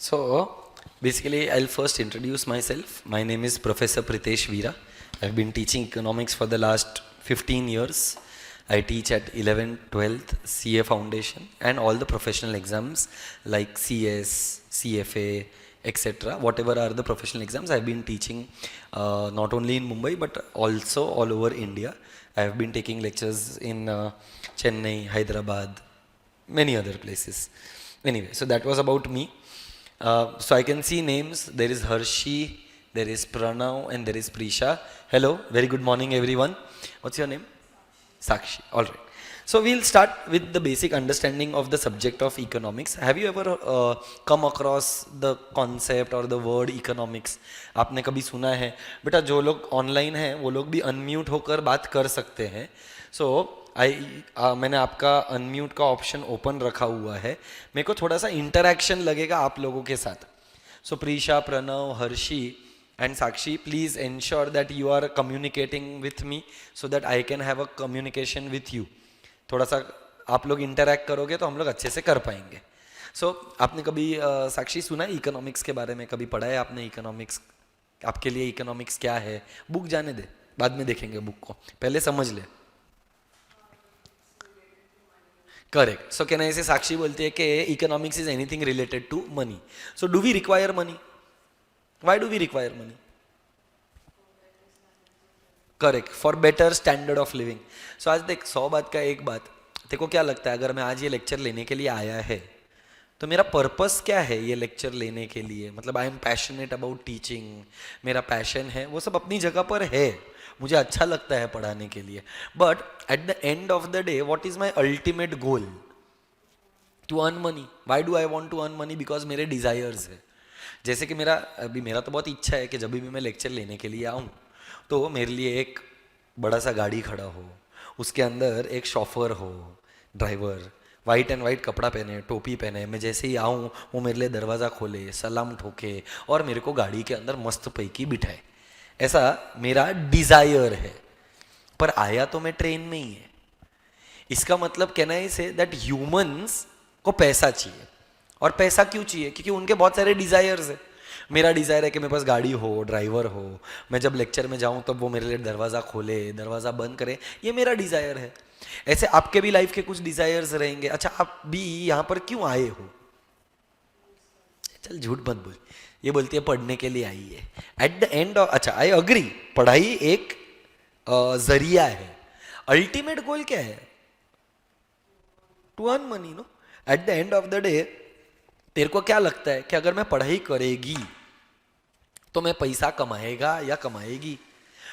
So, basically, I'll first introduce myself. My name is Professor Pritesh Veera. I've been teaching economics for the last 15 years. I teach at 11th, 12th, CA Foundation, and all the professional exams like CS, CFA, etc. Whatever are the professional exams, I've been teaching not only in Mumbai but also all over India. I have been taking lectures in Chennai, Hyderabad, many other places. Anyway, so that was about me. So I can see names. There is Hershey, there is Pranav, and there is Prisha. Hello, very good morning, everyone. What's your name? Sakshi. All right. So we'll start with the basic understanding of the subject of economics. Have you ever come across the concept or the word economics? आपने कभी सुना है? बेटा जो लोग online हैं वो लोग भी अनम्यूट होकर बात कर सकते हैं. So मैंने आपका अनम्यूट का ऑप्शन ओपन रखा हुआ है. मेरे को थोड़ा सा इंटरेक्शन लगेगा आप लोगों के साथ. So Prisha, Pranav, Harshi and Sakshi, please ensure that you are communicating with me so that I can have a communication with you. थोड़ा सा आप लोग इंटरैक्ट करोगे तो हम लोग अच्छे से कर पाएंगे. So आपने कभी साक्षी सुना है इकोनॉमिक्स के बारे में? कभी पढ़ा है आपने इकोनॉमिक्स? आपके लिए इकोनॉमिक्स क्या है? बुक जाने दे, बाद में देखेंगे बुक को, पहले समझ ले. करेक्ट. सो कैन आई से साक्षी बोलती है कि economics is anything related to money. So do we require money? Why do we require money? Correct. For better standard of living. So आज देख 100 बात का एक बात. देखो क्या लगता है, अगर मैं आज ये लेक्चर लेने के लिए आया है तो मेरा पर्पस क्या है ये लेक्चर लेने के लिए? मतलब I am passionate about teaching, मेरा पैशन है, वो सब अपनी जगह पर है, मुझे अच्छा लगता है पढ़ाने के लिए. But at the end of the day what is my ultimate goal? To earn money. Why do I want to earn money? Because मेरे डिजायर्स है. जैसे कि मेरा तो बहुत इच्छा है कि जब भी मैं लेक्चर लेने के लिए आऊँ तो मेरे लिए एक बड़ा सा गाड़ी खड़ा हो, उसके अंदर एक शॉफर हो, ड्राइवर वाइट एंड वाइट कपड़ा पहने, टोपी पहने, मैं जैसे ही आऊँ वो मेरे लिए दरवाज़ा खोले, सलाम ठोके और मेरे को गाड़ी के अंदर मस्त पैकी बिठाए. ऐसा मेरा डिज़ायर है. पर आया तो मैं ट्रेन में ही है. इसका मतलब कहना है से दैट ह्यूमंस को पैसा चाहिए. और पैसा क्यों चाहिए? क्योंकि उनके बहुत सारे डिज़ायर्स है. मेरा डिज़ायर है कि मेरे पास गाड़ी हो, ड्राइवर हो, मैं जब लेक्चर में जाऊं तब वो मेरे लिए दरवाज़ा खोले, दरवाज़ा बंद करे. ये मेरा डिज़ायर है. ऐसे आपके भी लाइफ के कुछ डिज़ायर्स रहेंगे. अच्छा, आप भी यहाँ पर क्यों आए हो? चल झूठ मत बोल. ये बोलती है पढ़ने के लिए आई है. एट द एंड ऑफ, अच्छा आई अग्री, पढ़ाई एक जरिया है. अल्टीमेट गोल क्या है? To earn money. No, at the end of the day तेरे को क्या लगता है कि अगर मैं पढ़ाई करेगी तो मैं पैसा कमाएगा या कमाएगी,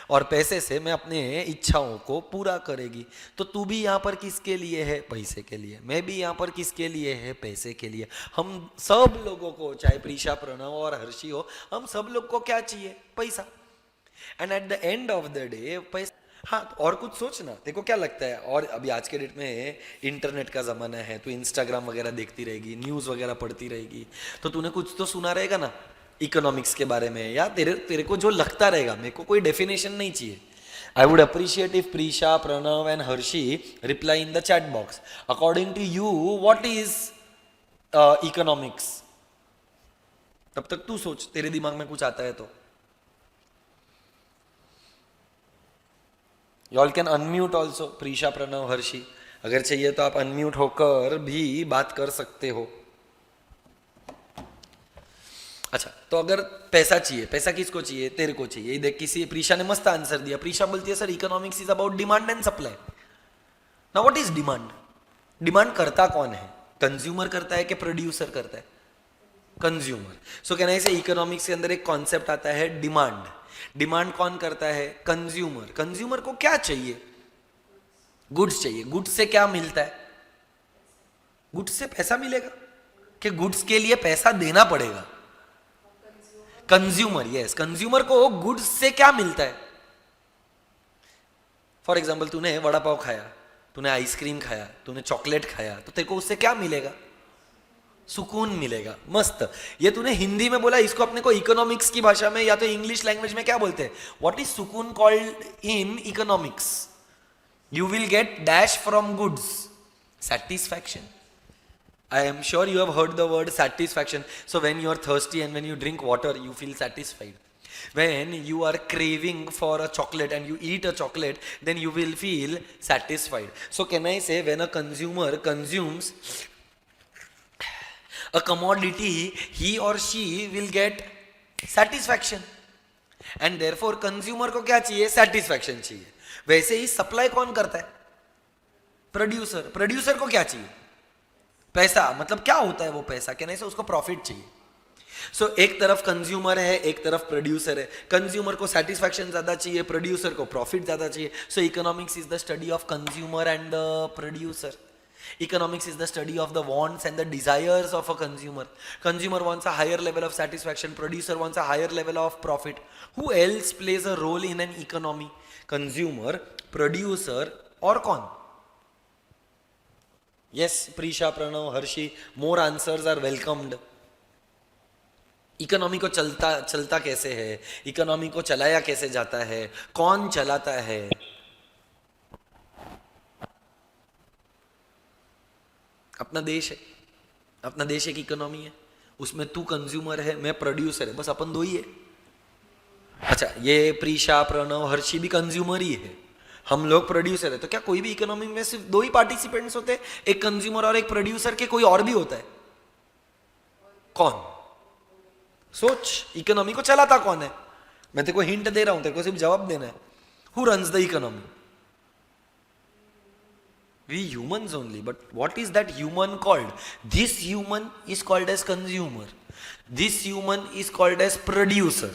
और पैसे से मैं अपने इच्छाओं को पूरा करेगी. तो तू भी यहाँ पर किसके लिए है? पैसे के लिए. मैं भी यहाँ पर किसके लिए है? पैसे के लिए. हम सब लोगों को, चाहे प्रीशा, प्रणव और हर्षी हो, हम सब लोग को क्या चाहिए? पैसा. And eight the end of the day पैसा. हाँ, और कुछ सोचना. देखो क्या लगता है, और अभी आज के डेट में इंटरनेट का ज़माना है, तो इंस्टाग्राम वगैरह देखती रहेगी, न्यूज़ वगैरह पढ़ती रहेगी, तो तूने कुछ तो सुना रहेगा ना इकोनॉमिक्स के बारे में, या तेरे को जो लगता रहेगा. मेरे को कोई डेफिनेशन नहीं चाहिए. I would appreciate if Prisha, Pranav and Harshi reply in the chat box according to you what is economics. तब तक तू सोच, तेरे दिमाग में कुछ आता है तो. You all can unmute also, Prisha, Pranav, Harshi. अगर चाहिए तो आप अनम्यूट होकर भी बात कर सकते हो. अच्छा, तो अगर पैसा चाहिए, पैसा किसको चाहिए? तेरे को चाहिए. देख, किसी प्रीशा ने मस्त आंसर दिया. प्रीशा बोलती है sir economics is about demand and supply. Now what is demand? Demand करता कौन है? कंज्यूमर करता है कि प्रोड्यूसर करता है? कंज्यूमर. सो कहना है इकोनॉमिक्स के अंदर एक कॉन्सेप्ट आता है डिमांड. डिमांड कौन करता है? कंज्यूमर. कंज्यूमर को क्या चाहिए? गुड्स चाहिए. गुड्स से क्या मिलता है? गुड्स से पैसा मिलेगा कि गुड्स के लिए पैसा देना पड़ेगा? कंज्यूमर. यस, कंज्यूमर को गुड्स से क्या मिलता है? फॉर एग्जाम्पल, तूने वड़ा पाव खाया, तूने आइसक्रीम खाया, तूने चॉकलेट खाया, तो तेरे को उससे क्या मिलेगा? सुकून मिलेगा. मस्त. ये तूने हिंदी में बोला, इसको अपने को इकोनॉमिक्स की भाषा में या तो इंग्लिश लैंग्वेज में क्या बोलते हैं? व्हाट इज सुकून called in economics? You will get dash from goods, satisfaction. I am sure you have heard the word satisfaction. So when you are thirsty and when you drink water, you feel satisfied. When you are craving for a chocolate and you eat a chocolate, then you will feel satisfied. So can I say, when a consumer consumes a commodity, he or she will get satisfaction. And therefore consumer को क्या चाहिए? Satisfaction चाहिए. वैसे ही supply कौन करता है? Producer. Producer को क्या चाहिए? पैसा. मतलब क्या होता है वो पैसा? कहने से उसको प्रॉफिट चाहिए. सो एक तरफ कंज्यूमर है, एक तरफ प्रोड्यूसर है. कंज्यूमर को सेटिस्फैक्शन ज्यादा चाहिए, प्रोड्यूसर को प्रॉफिट ज्यादा चाहिए. So economics is the study of consumer and the producer. Economics is the study of the wants and the desires of a consumer. Consumer wants a higher level of satisfaction, producer wants a higher level of profit. Who else plays a role in an economy? Consumer, producer और कौन? Yes, Prisha, Pranav, Harshi, more answers are welcomed. Economy को चलता कैसे है? Economy को चलाया कैसे जाता है? कौन चलाता है? अपना देश है, अपना देश एक इकोनॉमी है, उसमें तू कंज्यूमर है, मैं प्रोड्यूसर है, बस अपन दो ही है. अच्छा, ये प्रीशा, प्रणव, हर्षी भी कंज्यूमर ही है, हम लोग प्रोड्यूसर है. तो क्या कोई भी इकोनॉमी में सिर्फ दो ही पार्टिसिपेंट्स होते हैं, एक कंज्यूमर और एक प्रोड्यूसर, के कोई और भी होता है? कौन? सोच, इकोनॉमी को चलाता कौन है? मैं तेरे को हिंट दे रहा हूं, तेरे को सिर्फ जवाब देना है. Who runs the economy? We humans only. But what is that human called? This human is called as consumer. This human is called as producer.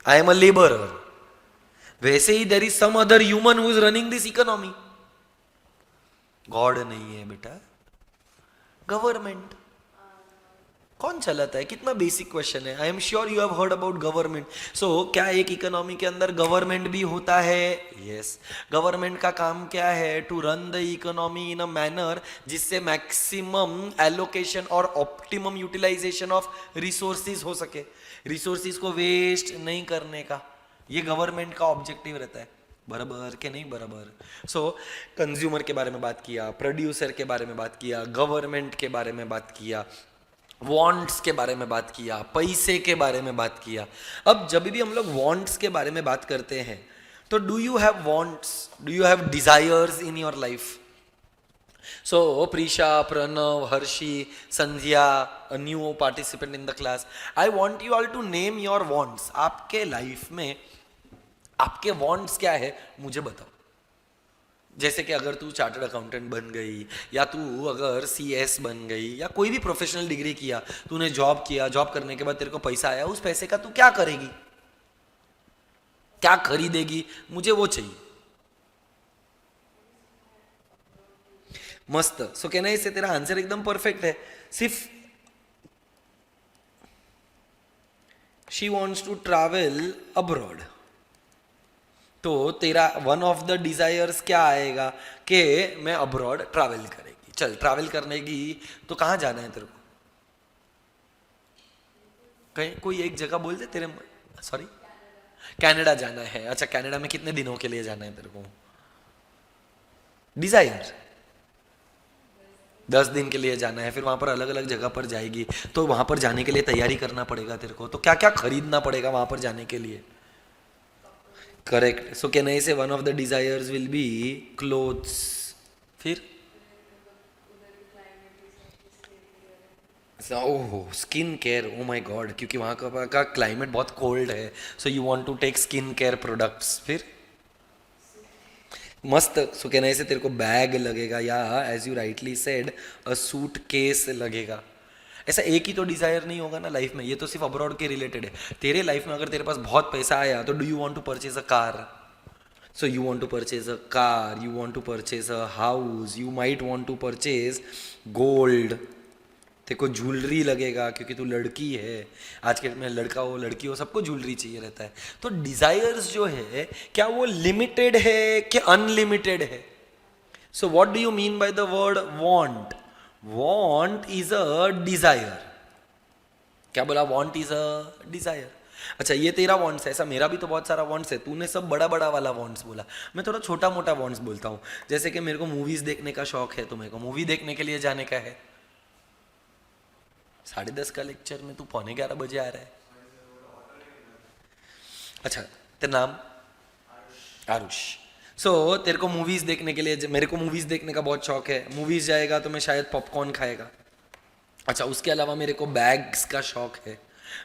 I am a laborer. वैसे ही there is some other human who is running this economy. God नहीं है बेटा, government. कौन चलाता है? कितना basic question है. I am sure you have heard about government. So क्या एक इकोनॉमी के अंदर गवर्नमेंट भी होता है? यस. गवर्नमेंट का काम क्या है? To run the economy in a manner जिससे मैक्सिमम एलोकेशन और ऑप्टिमम यूटिलाइजेशन ऑफ रिसोर्सिस हो सके. रिसोर्सिस को वेस्ट नहीं करने का ये गवर्नमेंट का ऑब्जेक्टिव रहता है. बराबर के नहीं बराबर? सो कंज्यूमर के बारे में बात किया, प्रोड्यूसर के बारे में बात किया, गवर्नमेंट के बारे में बात किया, वॉन्ट्स के बारे में बात किया, पैसे के बारे में बात किया. अब जब भी हम लोग वॉन्ट्स के बारे में बात करते हैं तो do you have wants? Do you have desires in your life? So Prisha, Pranav, Harshi, Sandhya, a new participant in the class, I want you all to name your wants. आपके लाइफ में आपके वॉन्ट्स क्या है मुझे बताओ. जैसे कि अगर तू चार्टर्ड अकाउंटेंट बन गई, या तू अगर CS बन गई, या कोई भी प्रोफेशनल डिग्री किया, तूने जॉब किया, जॉब करने के बाद तेरे को पैसा आया, उस पैसे का तू क्या करेगी? क्या खरीदेगी? मुझे वो चाहिए. मस्त. सो कहना इससे तेरा आंसर एकदम परफेक्ट है. सिर्फ she wants to travel abroad, तो तेरा वन ऑफ द डिजायर्स क्या आएगा? कि मैं अब्रॉड ट्रैवल करेगी. चल, ट्रैवल करने की तो कहाँ जाना है तेरे को? कहीं कोई एक जगह बोल दे तेरे. सॉरी, कनाडा जाना है. अच्छा, कनाडा में कितने दिनों के लिए जाना है तेरे को? डिजायर 10 दिन के लिए जाना है. फिर वहां पर अलग अलग जगह पर जाएगी, तो वहां पर जाने के लिए तैयारी करना पड़ेगा तेरे को. तो क्या क्या खरीदना पड़ेगा वहां पर जाने के लिए? Correct. So can I say one of the desires will be clothes. फिर oh, skin care. Oh my god, क्योंकि वहाँ का क्लाइमेट बहुत कोल्ड है, so you want to take skin care products. फिर मस्त. सो कहना से तेरे को बैग लगेगा, या as you rightly said a suitcase लगेगा. ऐसा एक ही तो डिजायर नहीं होगा ना लाइफ में. ये तो सिर्फ अब्रॉड के रिलेटेड है. तेरे लाइफ में अगर तेरे पास बहुत पैसा आया तो do you want to purchase a car? So you want to purchase a car, you want to purchase a house, you might want to purchase gold. तेरे को ज्वेलरी लगेगा क्योंकि तू लड़की है. आज के में लड़का हो लड़की हो सबको ज्वेलरी चाहिए रहता है. तो डिजायर्स जो है क्या वो लिमिटेड है कि अनलिमिटेड है? So what do you mean by the word want? Want is a desire. क्या बोला? Want is a desire. अच्छा, ये तेरा वांट्स है. ऐसा मेरा भी तो बहुत सारा वांट्स है. तूने सब बड़ा बड़ा वाला वांट्स बोला, मैं थोड़ा छोटा मोटा वांट्स बोलता हूँ. जैसे कि मेरे को मूवीज देखने का शौक है, तो मेरे को मूवी देखने के लिए जाने का है. 10:30 का लेक्चर में तू 11:45 आ रहा है। अच्छा, तेरा नाम? आरुष। सो तेरे को मूवीज देखने के लिए, मेरे को मूवीज देखने का बहुत शौक है। मूवीज जाएगा तो मैं शायद पॉपकॉर्न खाएगा। अच्छा, उसके अलावा मेरे को बैग्स का शौक है,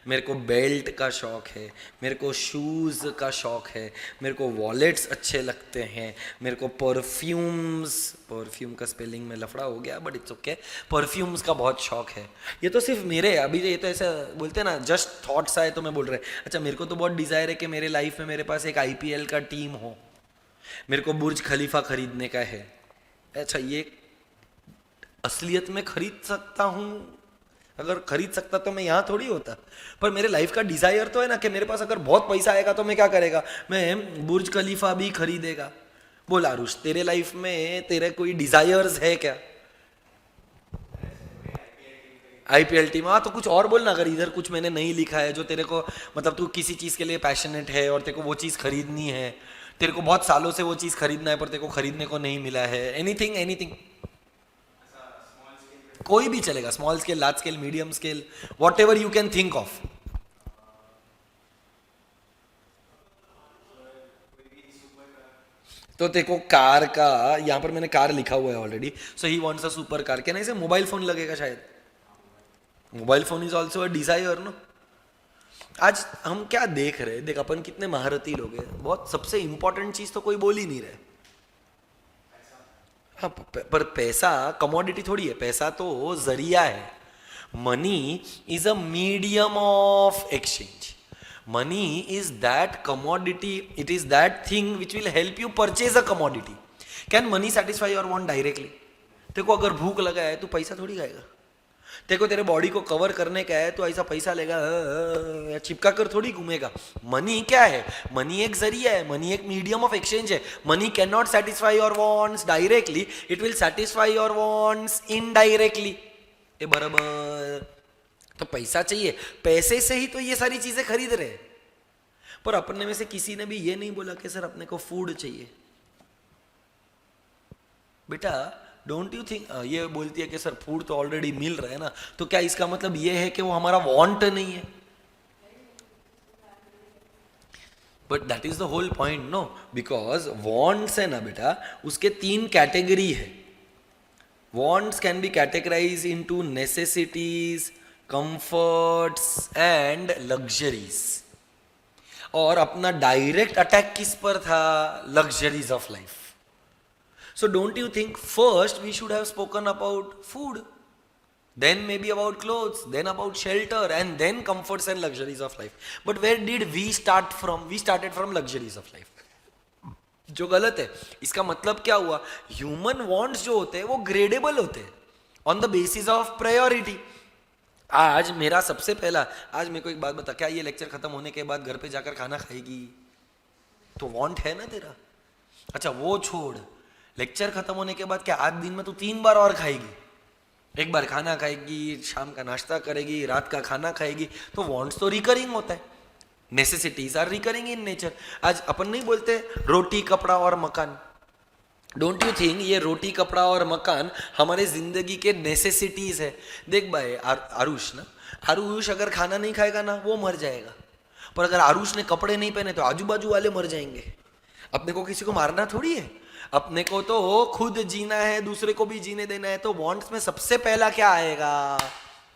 मेरे को बेल्ट का शौक है, मेरे को शूज़ का शौक है, मेरे को वॉलेट्स अच्छे लगते हैं, मेरे को परफ्यूम्स, परफ्यूम का स्पेलिंग में लफड़ा हो गया बट इट्स ओके, परफ्यूम्स का बहुत शौक है। ये तो सिर्फ मेरे, अभी ये तो ऐसा बोलते हैं ना, जस्ट थॉट्स आए तो मैं बोल रहे। अच्छा, मेरे को तो बहुत डिज़ायर है कि मेरे लाइफ में मेरे पास एक IPL का टीम हो, मेरे को बुर्ज खलीफा खरीदने का है। अच्छा, ये असलियत में खरीद सकता हूँ? अगर खरीद सकता तो मैं यहाँ थोड़ी होता। पर मेरे लाइफ का डिजायर तो है ना कि मेरे पास अगर बहुत पैसा आएगा तो मैं क्या करेगा, मैं बुर्ज खलीफा भी खरीदेगा। बोल आरुष, तेरे लाइफ में तेरे कोई डिजायर्स है क्या? IPL team? हाँ, तो कुछ और बोलना, अगर इधर कुछ मैंने नहीं लिखा है जो तेरे को, मतलब तू किसी चीज के लिए पैशनेट है और तेरे को वो चीज खरीदनी है, तेरे को बहुत सालों से वो चीज खरीदना है पर तेरे को खरीदने को नहीं मिला है। एनीथिंग, एनीथिंग, कोई भी चलेगा, small scale, large scale, medium scale, what ever you can think of. तो देखो कार का, यहां पर मैंने कार लिखा हुआ है already. So he wants a super car. क्या नहीं से मोबाइल फोन लगेगा शायद? Mobile phone is also a desire no. आज हम क्या देख रहे हैं, देख अपन कितने महारथी लोग हैं, बहुत सबसे इंपॉर्टेंट चीज तो कोई बोल ही नहीं रहे। हाँ, पर पैसा कमोडिटी थोड़ी है, पैसा तो जरिया है। Money is a medium of exchange. Money is that commodity, it is that thing which will help you purchase a commodity. Can money satisfy your want directly? तेरे को अगर भूख लगा है तो पैसा थोड़ी खाएगा। तेरे को तेरे बॉडी को कवर करने का है तो ऐसा पैसा लेगा या चिपका कर थोड़ी घूमेगा। मनी क्या है? मनी एक जरिया है, मनी एक मीडियम ऑफ एक्सचेंज है। Money can not satisfy your wants directly, it will satisfy your wants indirectly. ये बराबर। तो पैसा चाहिए, पैसे से ही तो ये सारी चीजें खरीद रहे हैं। पर अपने में से किसी ने भी ये नहीं बोला कि सर अपने को फूड चाहिए। बेटा डोंट यू थिंक, ये बोलती है कि सर फूड तो ऑलरेडी मिल रहा है ना, तो क्या इसका मतलब ये है कि वो हमारा वांट नहीं है? But that is the whole point no, because wants है ना बेटा, उसके 3 कैटेगरी है। Wants can be categorize into necessities, comforts and luxuries. और अपना डायरेक्ट अटैक किस पर था? Luxuries of life. So don't you think first we should have spoken about food, then maybe about clothes, then about shelter, and then comforts and luxuries of life. But where did we start from? We started from luxuries of life. जो गलत है। इसका मतलब क्या हुआ? Human wants जो होते हैं वो ग्रेडेबल होते हैं on the basis of priority. आज मेरा सबसे पहला, आज मेरे को एक बात बता, क्या ये लेक्चर खत्म होने के बाद घर पे जाकर खाना खाएगी? तो वांट है ना तेरा। अच्छा वो छोड़, लेक्चर खत्म होने के बाद क्या आज दिन में तू 3 बार और खाएगी? एक बार खाना खाएगी, शाम का नाश्ता करेगी, रात का खाना खाएगी। तो वांट्स तो रिकरिंग होता है, necessities are recurring in nature. आज अपन नहीं बोलते रोटी कपड़ा और मकान? डोंट यू थिंक ये रोटी कपड़ा और मकान हमारे जिंदगी के नेसेसिटीज है? देख भाई आरुष ना, आरुष अगर खाना नहीं खाएगा ना वो मर जाएगा, पर अगर आरुष ने कपड़े नहीं पहने तो आजू बाजू वाले मर जाएंगे। अपने को किसी को मारना थोड़ी है, अपने को तो खुद जीना है, दूसरे को भी जीने देना है। तो वांट्स में सबसे पहला क्या आएगा?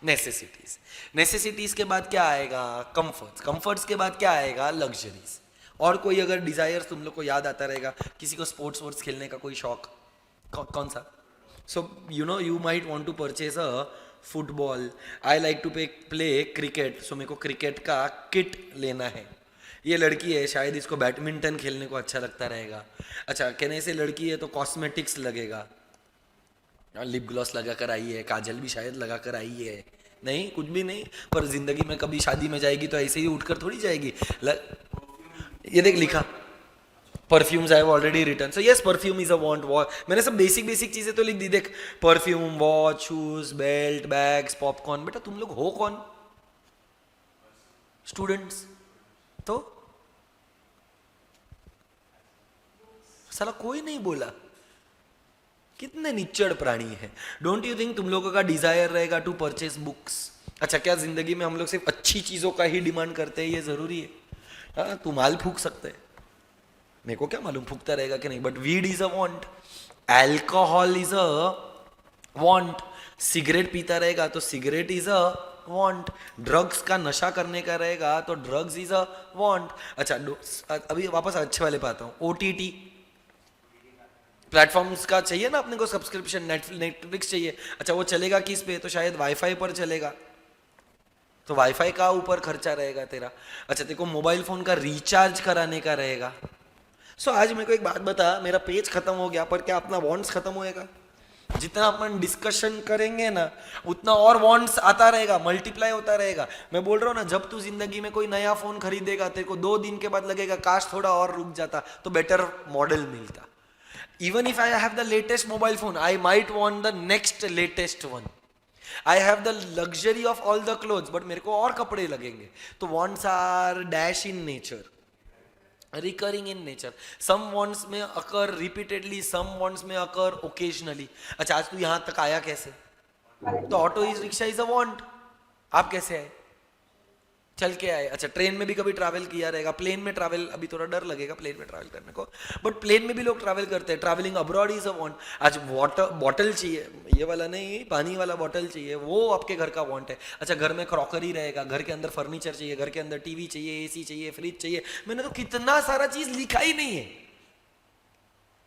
नेसेसिटीज। नेसेसिटीज के बाद क्या आएगा? कंफर्ट्स। कंफर्ट्स के बाद क्या आएगा? लग्जरीज। और कोई अगर डिजायर्स तुम लोग को याद आता रहेगा, किसी को स्पोर्ट्स वोर्ट्स खेलने का कोई शौक, कौन सा? So you know you might want to purchase a football, I like to play cricket, so मेरे को क्रिकेट का किट लेना है। ये लड़की है, शायद इसको बैडमिंटन खेलने को अच्छा लगता रहेगा। अच्छा कहने से लड़की है तो कॉस्मेटिक्स लगेगा, लिप ग्लॉस लगा कर आई है, काजल भी शायद लगा कर आई है, नहीं कुछ भी नहीं, पर जिंदगी में कभी शादी में जाएगी तो ऐसे ही उठकर थोड़ी जाएगी। ये देख लिखा, perfumes I have already written. So yes, perfume is a want. मैंने सब बेसिक बेसिक चीजें तो लिख दी। देख, perfume, watch, shoes, belt, bags, popcorn. बेटा तुम लोग हो कौन? स्टूडेंट्स। तो साला कोई नहीं बोला। कितने निच्चड़ प्राणी है। डोंट यू थिंक तुम लोगों का डिजायर रहेगा टू परचेज बुक्स, अच्छा, क्या जिंदगी में हम लोग सिर्फ अच्छी चीजों का ही डिमांड करते हैं, ये जरूरी है? हाँ, तू माल फूक सकते है, मेरे को क्या मालूम फूकता रहेगा कि नहीं, but weed is a want, alcohol is a want, cigarette पीता रहेगा तो cigarette is a want, drugs का नशा करने का रहेगा तो ड्रग्स इज अ वांट। अच्छा, अभी वापस अच्छे वाले पे आता हूँ। ओटीटी प्लेटफॉर्म्स का चाहिए ना अपने को सब्सक्रिप्शन, नेटफ्लिक्स चाहिए। अच्छा, वो चलेगा किस पे? तो शायद वाईफाई पर चलेगा, तो वाईफाई का ऊपर खर्चा रहेगा तेरा। अच्छा, तेरे को मोबाइल फोन का रिचार्ज कराने का रहेगा। सो आज मेरे को एक बात बता, मेरा पेज खत्म हो गया पर क्या अपना वॉन्ट्स खत्म होएगा? जितना अपन डिस्कशन करेंगे ना उतना और वॉन्ट्स आता रहेगा, मल्टीप्लाई होता रहेगा। मैं बोल रहा हूँ ना, जब तू जिंदगी में कोई नया फोन खरीदेगा तेरे को 2 दिन के बाद लगेगा काश थोड़ा और रुक जाता तो बेटर मॉडल मिलता। Even if I have the latest mobile phone, I might want the next latest one. I have the luxury of all the clothes, but मेरे को और कपड़े लगेंगे। तो wants are dash in nature, recurring in nature. Some wants में occur repeatedly, some wants में occur occasionally. अच्छा, आज तू यहाँ तक आया कैसे? तो auto is rickshaw is a want. आप कैसे आए? चल के आए। अच्छा, ट्रेन में भी कभी ट्रैवल किया रहेगा, प्लेन में ट्रैवल, अभी थोड़ा डर लगेगा प्लेन में ट्रैवल करने को, बट प्लेन में भी लोग ट्रैवल करते हैं। Travelling abroad is a want. आज वाटर बॉटल चाहिए, ये वाला नहीं, पानी वाला बॉटल चाहिए, वो आपके घर का वांट है। अच्छा, घर में क्रॉकरी रहेगा, घर के अंदर फर्नीचर चाहिए, घर के अंदर टीवी चाहिए, एसी चाहिए, फ्रिज चाहिए, मैंने तो कितना सारा चीज लिखा ही नहीं है।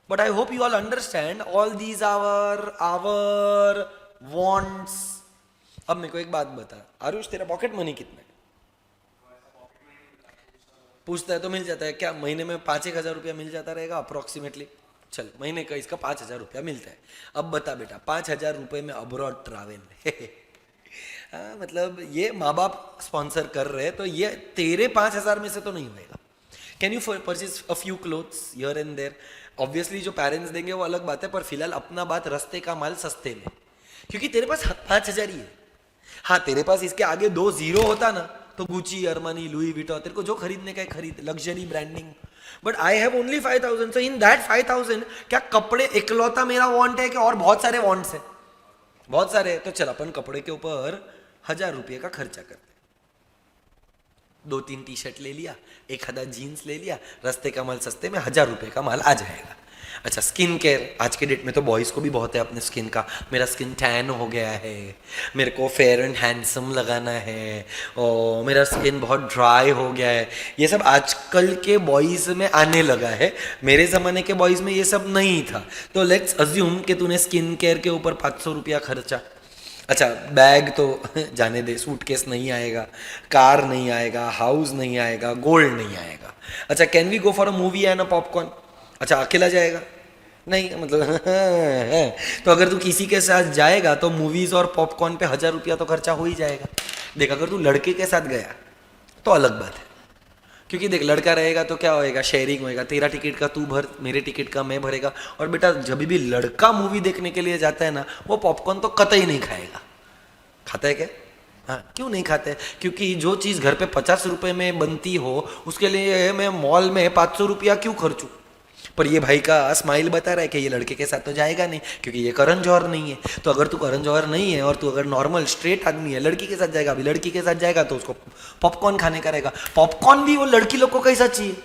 But I hope you all understand all these our wants. अब मेरे को एक बात बता आरुष, तेरा पॉकेट मनी कितना है? पूछता है तो मिल जाता है क्या? महीने में 5-1 हज़ार रुपया मिल जाता रहेगा अप्रोक्सीमेटली। चल, महीने का इसका 5 हज़ार रुपया मिलता है। अब बता बेटा, 5 हज़ार रुपये में अब्रॉड ट्रैवल मतलब ये माँ बाप स्पॉन्सर कर रहे हैं तो ये तेरे 5 हज़ार में से तो नहीं होएगा। Can you purchase a few clothes here and there? Obviously जो पेरेंट्स देंगे वो अलग बात है, पर फिलहाल अपना बात रास्ते का माल सस्ते में, क्योंकि तेरे पास 5 हज़ार ही है। हाँ, तेरे पास इसके आगे 2 जीरो होता ना तो गुची, अरमानी, लुई विटो, तेरे को जो खरीदने का है खरीद, luxury branding. But I have only 5,000, so in that 5,000 क्या कपड़े इकलौता मेरा वांट है कि और बहुत सारे वांट्स है? बहुत सारे। तो चल अपन कपड़े के ऊपर 1,000 रुपये का खर्चा करते, 2-3 टी शर्ट ले लिया, 1 आधा जीन्स ले लिया, रास्ते का माल सस्ते में 1,000 रुपये का माल आ जाएगा। अच्छा, स्किन केयर, आज के डेट में तो बॉयज़ को भी बहुत है अपने स्किन का। मेरा स्किन टैन हो गया है, मेरे को फेयर एंड हैंडसम लगाना है, और मेरा स्किन बहुत ड्राई हो गया है, ये सब आजकल के बॉयज़ में आने लगा है। मेरे ज़माने के बॉयज़ में ये सब नहीं था। तो लेट्स अज्यूम कि तूने स्किन केयर के ऊपर 500 रुपया खर्चा। अच्छा, बैग तो जाने दे, सूटकेस नहीं आएगा, कार नहीं आएगा, हाउस नहीं आएगा, गोल्ड नहीं आएगा। अच्छा, can we go for a movie and a popcorn? अच्छा, अकेला जाएगा? नहीं, मतलब तो अगर तू किसी के साथ जाएगा तो मूवीज और पॉपकॉर्न पे 1,000 रुपया तो खर्चा हो ही जाएगा। देख, अगर तू लड़के के साथ गया तो अलग बात है, क्योंकि देख लड़का रहेगा तो क्या होएगा, शेयरिंग होएगा, तेरा टिकट का तू भर, मेरे टिकट का मैं भरेगा। और बेटा, जब भी लड़का मूवी देखने के लिए जाता है ना, वो पॉपकॉर्न तो कतई नहीं खाएगा। खाता है क्या? हाँ, क्यों नहीं खाते? क्योंकि जो चीज़ घर पे 50 रुपये में बनती हो उसके लिए मैं मॉल में 500 रुपया क्यों खर्चूं? पर ये भाई का स्माइल बता रहा है कि ये लड़के के साथ तो जाएगा नहीं, क्योंकि ये करण जौहर नहीं है। तो अगर तू करण जौहर नहीं है और तू अगर नॉर्मल स्ट्रेट आदमी है, लड़की के साथ जाएगा, अभी लड़की के साथ जाएगा तो उसको पॉपकॉर्न खाने का रहेगा। पॉपकॉर्न भी वो लड़की लोग को कैसा चाहिए?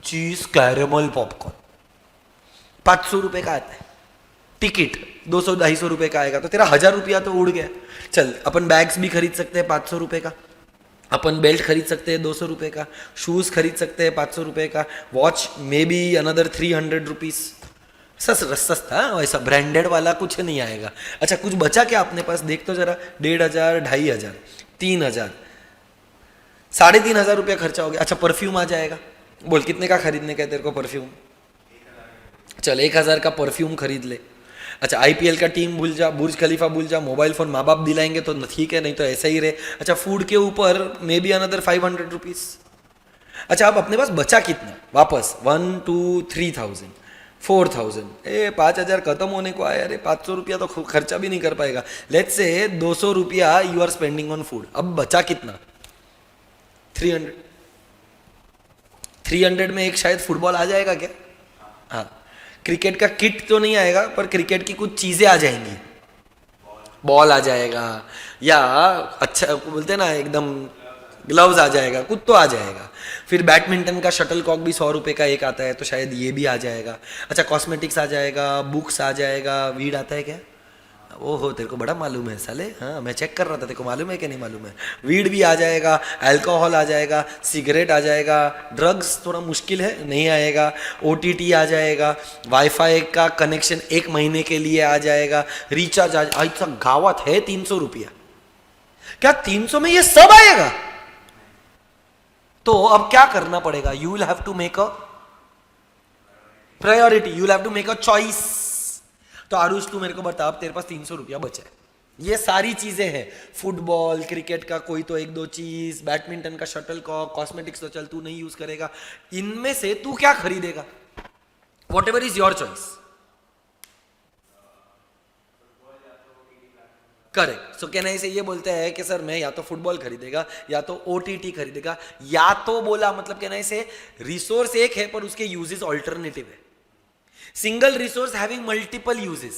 चीज कैरेमल पॉपकॉर्न, 500 रुपये का आता है। टिकट 200-250 रुपये का आएगा, तो तेरा 1,000 रुपया तो उड़ गया। चल, अपन बैग्स भी खरीद सकते हैं 500 रुपये का, अपन बेल्ट खरीद सकते हैं 200 रुपये का, शूज़ खरीद सकते हैं 500 रुपये का, watch may be another 300 rupees. सस्ता, वैसा ब्रांडेड वाला कुछ नहीं आएगा। अच्छा, कुछ बचा क्या अपने पास? देख तो जरा, 1,500, 2,500, 3,000, 3,500 रुपया खर्चा हो गया। अच्छा, परफ्यूम आ जाएगा। बोल कितने का खरीदने का है तेरे को परफ्यूम? चल, 1,000 का परफ्यूम खरीद ले। अच्छा, आईपीएल का टीम भूल जा, बुर्ज खलीफा भूल जा, मोबाइल फोन माँ बाप दिलाएंगे तो ठीक है, नहीं तो ऐसा ही रहे। अच्छा, फूड के ऊपर मे बी अनदर 500 रुपीज़। अच्छा, अब अपने पास बचा कितना वापस? 1, 2, 3,000, 4,000। 5,000 खत्म होने को आया। अरे 500 रुपया तो खर्चा भी नहीं कर पाएगा। लेट्स से 200 रुपया you are spending on food. अब बचा कितना? 300। 300 में एक शायद फुटबॉल आ जाएगा क्या? हाँ, क्रिकेट का किट तो नहीं आएगा पर क्रिकेट की कुछ चीजें आ जाएंगी। बॉल आ जाएगा, या अच्छा बोलते हैं ना एकदम ग्लव्स आ जाएगा, कुछ तो आ जाएगा। फिर बैडमिंटन का शटल कॉक भी 100 रुपये का एक आता है, तो शायद ये भी आ जाएगा। अच्छा कॉस्मेटिक्स आ जाएगा, बुक्स आ जाएगा, वीड आता है क्या? ओहो तेरे को बड़ा मालूम है साले, हाँ मैं चेक कर रहा था तेरे को मालूम है कि नहीं मालूम है। वीड भी आ जाएगा, अल्कोहल आ जाएगा, सिगरेट आ जाएगा, ड्रग्स थोड़ा मुश्किल है नहीं आएगा, ओटीटी आ जाएगा, वाईफाई का कनेक्शन 1 महीने के लिए आ जाएगा, रिचार्ज ऐसा गावत है 300 रुपया। क्या 300 में ये सब आएगा? तो अब क्या करना पड़ेगा? You will have to make a priority, you will have to make a choice. तो आरुष तू मेरे को बता, अब तेरे पास 300 रुपया बचा है, ये सारी चीजें हैं, फुटबॉल क्रिकेट का कोई तो एक दो चीज, बैडमिंटन का शटल कॉक, कॉस्मेटिक्स तो चल तू नहीं यूज करेगा, इनमें से तू क्या खरीदेगा? Whatever is your choice. Correct. So कहना से ये बोलते हैं कि सर मैं या तो फुटबॉल खरीदेगा या तो ओटीटी खरीदेगा, या तो बोला मतलब कहना से रिसोर्स एक है पर उसके यूजेस ऑल्टरनेटिव है। Single resource having multiple uses,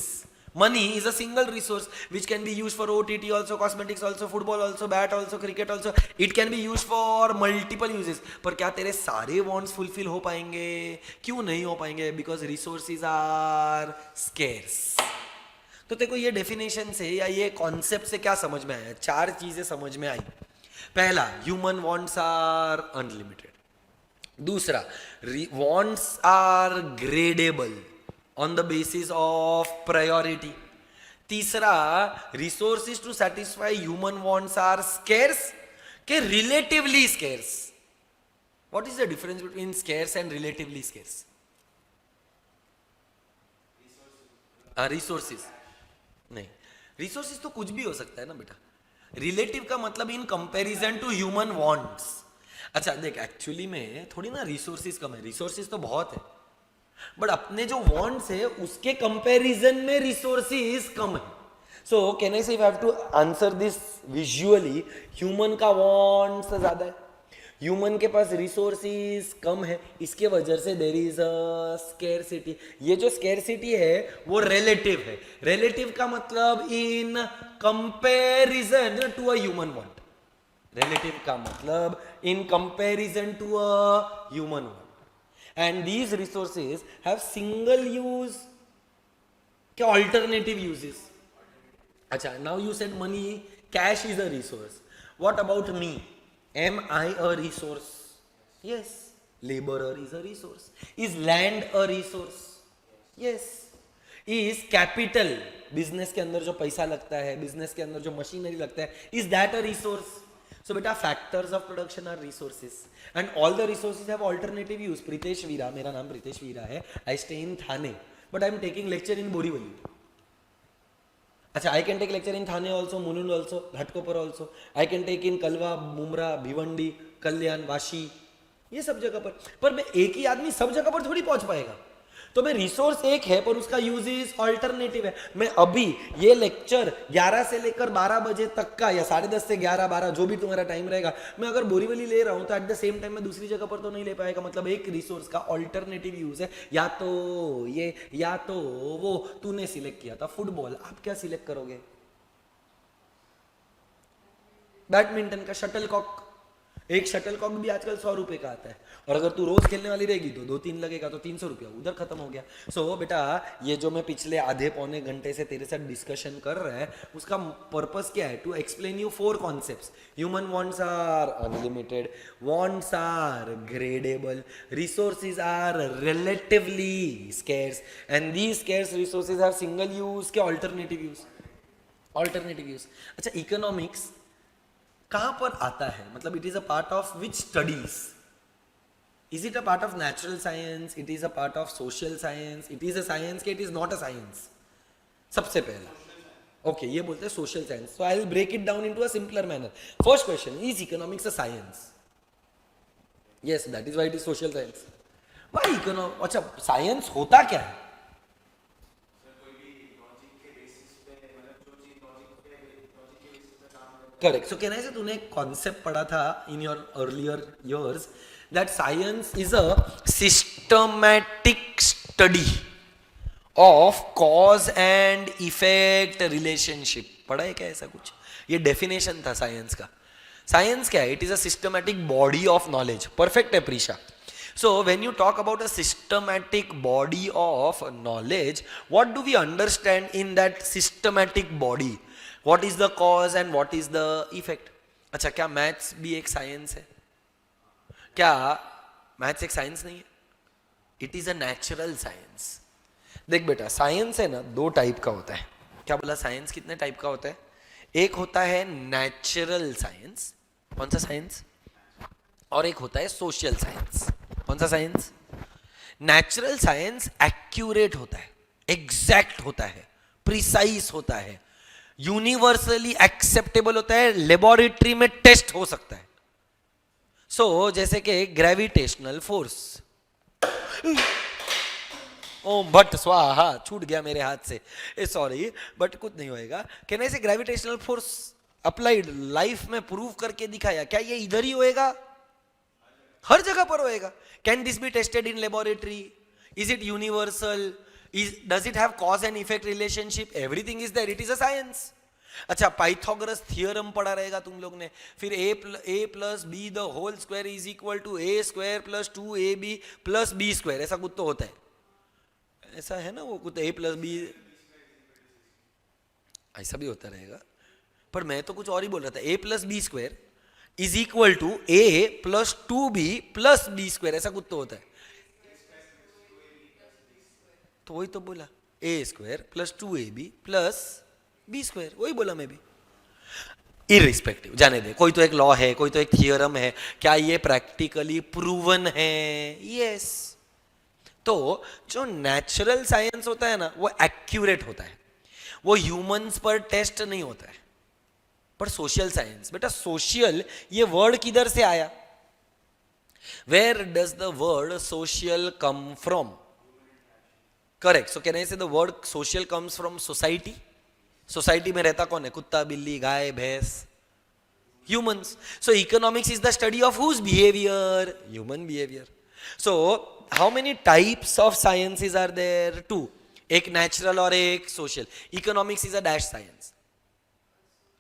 money is a single resource which can be used for OTT also, cosmetics also, football also, bat also, cricket also, it can be used for multiple uses। पर क्या तेरे सारे wants fulfill हो पाएंगे? क्यों नहीं हो पाएंगे? because resources are scarce। तो तेरे को ये डेफिनेशन से या ये कॉन्सेप्ट से क्या समझ में आया? 4 चीजें समझ में आई। पहला, ह्यूमन वांट्स आर अनलिमिटेड। दूसरा, wants are gradable on the basis of priority। तीसरा, resources to satisfy human wants are scarce के relatively scarce। What is the difference between scarce and relatively scarce? resources नहीं, resources तो कुछ भी हो सकता है ना बेटा। relative का मतलब in comparison to human wants। अच्छा देख, एक्चुअली में थोड़ी ना resources कम है, resources तो बहुत है, बट अपने जो वॉन्ट्स है उसके कंपैरिजन में रिसोर्सेज कम है। सो can I say if I have to answer this visually, human का वॉन्ट्स ज्यादा है, ह्यूमन के पास रिसोर्सेज कम है, इसके वजह से देयर इज अ स्केर्सिटी। ये जो स्केर्सिटी है वो रिलेटिव है। रिलेटिव का मतलब in comparison to a human want, relative का मतलब in comparison to a human want. And these resources have single use के alternative uses। अच्छा, now you said money, cash is a resource। What about me? Am I a resource? Yes। Laborer is a resource। Is land a resource? Yes। Is capital, business के अंदर जो पैसा लगता है, business के अंदर जो मशीनरी लगता है, is that a resource? So beta, factors of production are resources and all the resources have alternative use। Pritesh वीरा, मेरा नाम प्रीतेश वीरा है, I stay in Thane but I am taking lecture in Borivali. अच्छा, I can take lecture in Thane also, Mulund also, Ghatkopar also, I can take in कलवा, मुमरा, भिवंडी, कल्याण, वाशी, ये सब जगह पर मैं एक ही आदमी सब जगह पर थोड़ी पहुंच पाएगा। तो मैं रिसोर्स एक है पर उसका यूजेस ऑल्टरनेटिव है। मैं अभी ये लेक्चर 11 से लेकर 12 बजे तक का या 10:30 से 11 12 जो भी तुम्हारा टाइम रहेगा, मैं अगर बोरीवली ले रहा हूं तो एट द सेम टाइम मैं दूसरी जगह पर तो नहीं ले पाएगा। मतलब एक रिसोर्स का ऑल्टरनेटिव यूज है, या तो ये या तो वो। तूने सिलेक्ट किया था फुटबॉल, आप क्या सिलेक्ट करोगे? बैडमिंटन का शटल कॉक, एक शटल कॉक भी आजकल 100 रुपए का आता है, और अगर तू रोज खेलने वाली रहेगी तो 2-3 लगेगा, तो 300 रुपया उधर खत्म हो गया। सो बेटा, ये जो मैं पिछले आधे पौने घंटे से तेरे साथ डिस्कशन कर रहा है उसका पर्पस क्या है? To explain you 4 concepts. Human wants are unlimited, wants are gradable, resources are relatively scarce and these scarce resources are single use के ऑल्टरनेटिव यूज। Alternative use. अच्छा, इकोनॉमिक्स कहां पर आता है? मतलब it is a part of which studies? Is it a part of natural science? It is a part of social science? It is a science के it is not a science? सबसे पहला okay, ये बोलते हैं social science. So I will break it down into a simpler manner. First question, is economics a science? Yes, that is why it is social science. Why economics? अच्छा, science होता क्या है? Correct. So कहना है तूने एक concept पढ़ा था in your earlier years that science is a systematic study of cause and effect relationship. पढ़ा है क्या ऐसा कुछ? ये डेफिनेशन था साइंस का. साइंस क्या है? It is a systematic body of knowledge. Perfect है Prisha. So when you talk about a systematic body of knowledge, what do we understand in that systematic body? What is the cause and what is the effect? अच्छा, क्या maths भी एक science है? क्या maths एक science नहीं है? It is a natural science. देख बेटा, साइंस है ना, दो टाइप का होता है. क्या बोला? साइंस कितने टाइप का होता है? एक होता है नेचुरल साइंस. कौन सा साइंस? और एक होता है सोशल साइंस. कौन सा साइंस? नेचुरल साइंस एक्यूरेट होता है, एग्जैक्ट होता है, प्रिसाइज होता है, यूनिवर्सली एक्सेप्टेबल होता है, लेबोरेटरी में टेस्ट हो सकता है. सो जैसे कि ग्रेविटेशनल फोर्स. ओम भट्ट स्वाहा, छूट गया मेरे हाथ से, सॉरी, बट कुछ नहीं होएगा. कहने से ग्रेविटेशनल फोर्स अप्लाइड लाइफ में प्रूव करके दिखाया. क्या ये इधर ही होएगा? हर जगह पर होएगा. Can this be tested in laboratory? Is it universal? Does it have cause and effect relationship? Everything is there. It is a science. अच्छा, पाइथागोरस थियरम पढ़ा रहेगा तुम लोग ने. फिर a plus B the whole square is equal to a square plus 2ab plus b square. ऐसा कुछ तो होता है, ऐसा है ना वो कुछ, a प्लस बी, ऐसा भी होता रहेगा. पर मैं तो कुछ और ही बोल रहा था. a plus B square is equal to a plus 2b plus b square. ऐसा कुछ तो होता है. तो वही तो बोला, a square plus 2ab plus b square. वही बोला मैं भी. इररिस्पेक्टिव, जाने दे. कोई तो एक लॉ है, कोई तो एक थियरम है. क्या ये प्रैक्टिकली प्रूवन है? यस. तो जो नेचुरल साइंस होता है ना, वो एक्यूरेट होता है, वो ह्यूमंस पर टेस्ट नहीं होता है. पर सोशल साइंस, बेटा सोशल ये वर्ड किधर से आया? Where does the word social come from? Correct. So can I say the word social comes from society. Society में रहता कौन है? कुत्ता, बिल्ली, गाय, भैंस, humans. So economics is the study of whose behaviour? Human behaviour. So how many types of sciences are there? Two. एक natural और एक social. Economics is a dash science.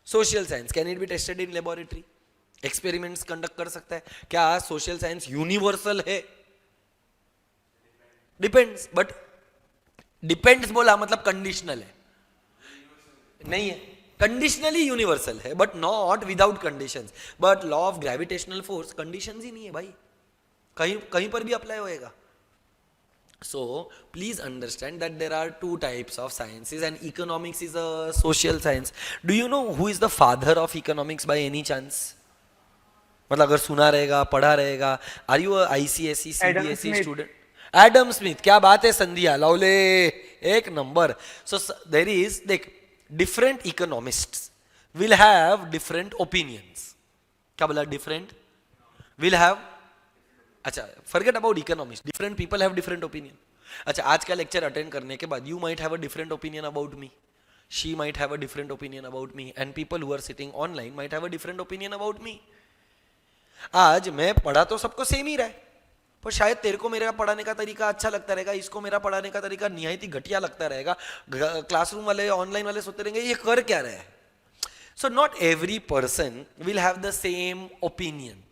Social science, can it be tested in laboratory? Experiments conduct कर सकता है. क्या social science universal है? Depends. But depends बोला मतलब कंडीशनल है, नहीं है. कंडीशनली यूनिवर्सल है but not without conditions. But law of gravitational force conditions ही नहीं है भाई, कहीं कहीं पर भी अप्लाई होएगा. So please understand that there are two types of sciences and economics is a social science. Do you know who is the father of economics by any chance? मतलब अगर सुना रहेगा, पढ़ा रहेगा. Are you a ICSE CBSE student? Adam Smith. क्या बात है संध्या, लवले, एक नंबर. So there is, देख, different economists will have different opinions. क्या बोला? different will have. अच्छा, forget about economics. Different people have different opinion. अच्छा, आज का लेक्चर अटेंड करने के बाद you might have a different opinion about me, she might have a different opinion about me, and people who are sitting online might have a different opinion about me. आज मैं पढ़ा तो सबको same ही रहा है, पर शायद तेरे को मेरा पढ़ाने का तरीका अच्छा लगता रहेगा, इसको मेरा पढ़ाने का तरीका निहायत ही घटिया लगता रहेगा. क्लासरूम वाले, ऑनलाइन वाले सोचते रहेंगे ये कर क्या रहे हैं. So not every person will have the same opinion.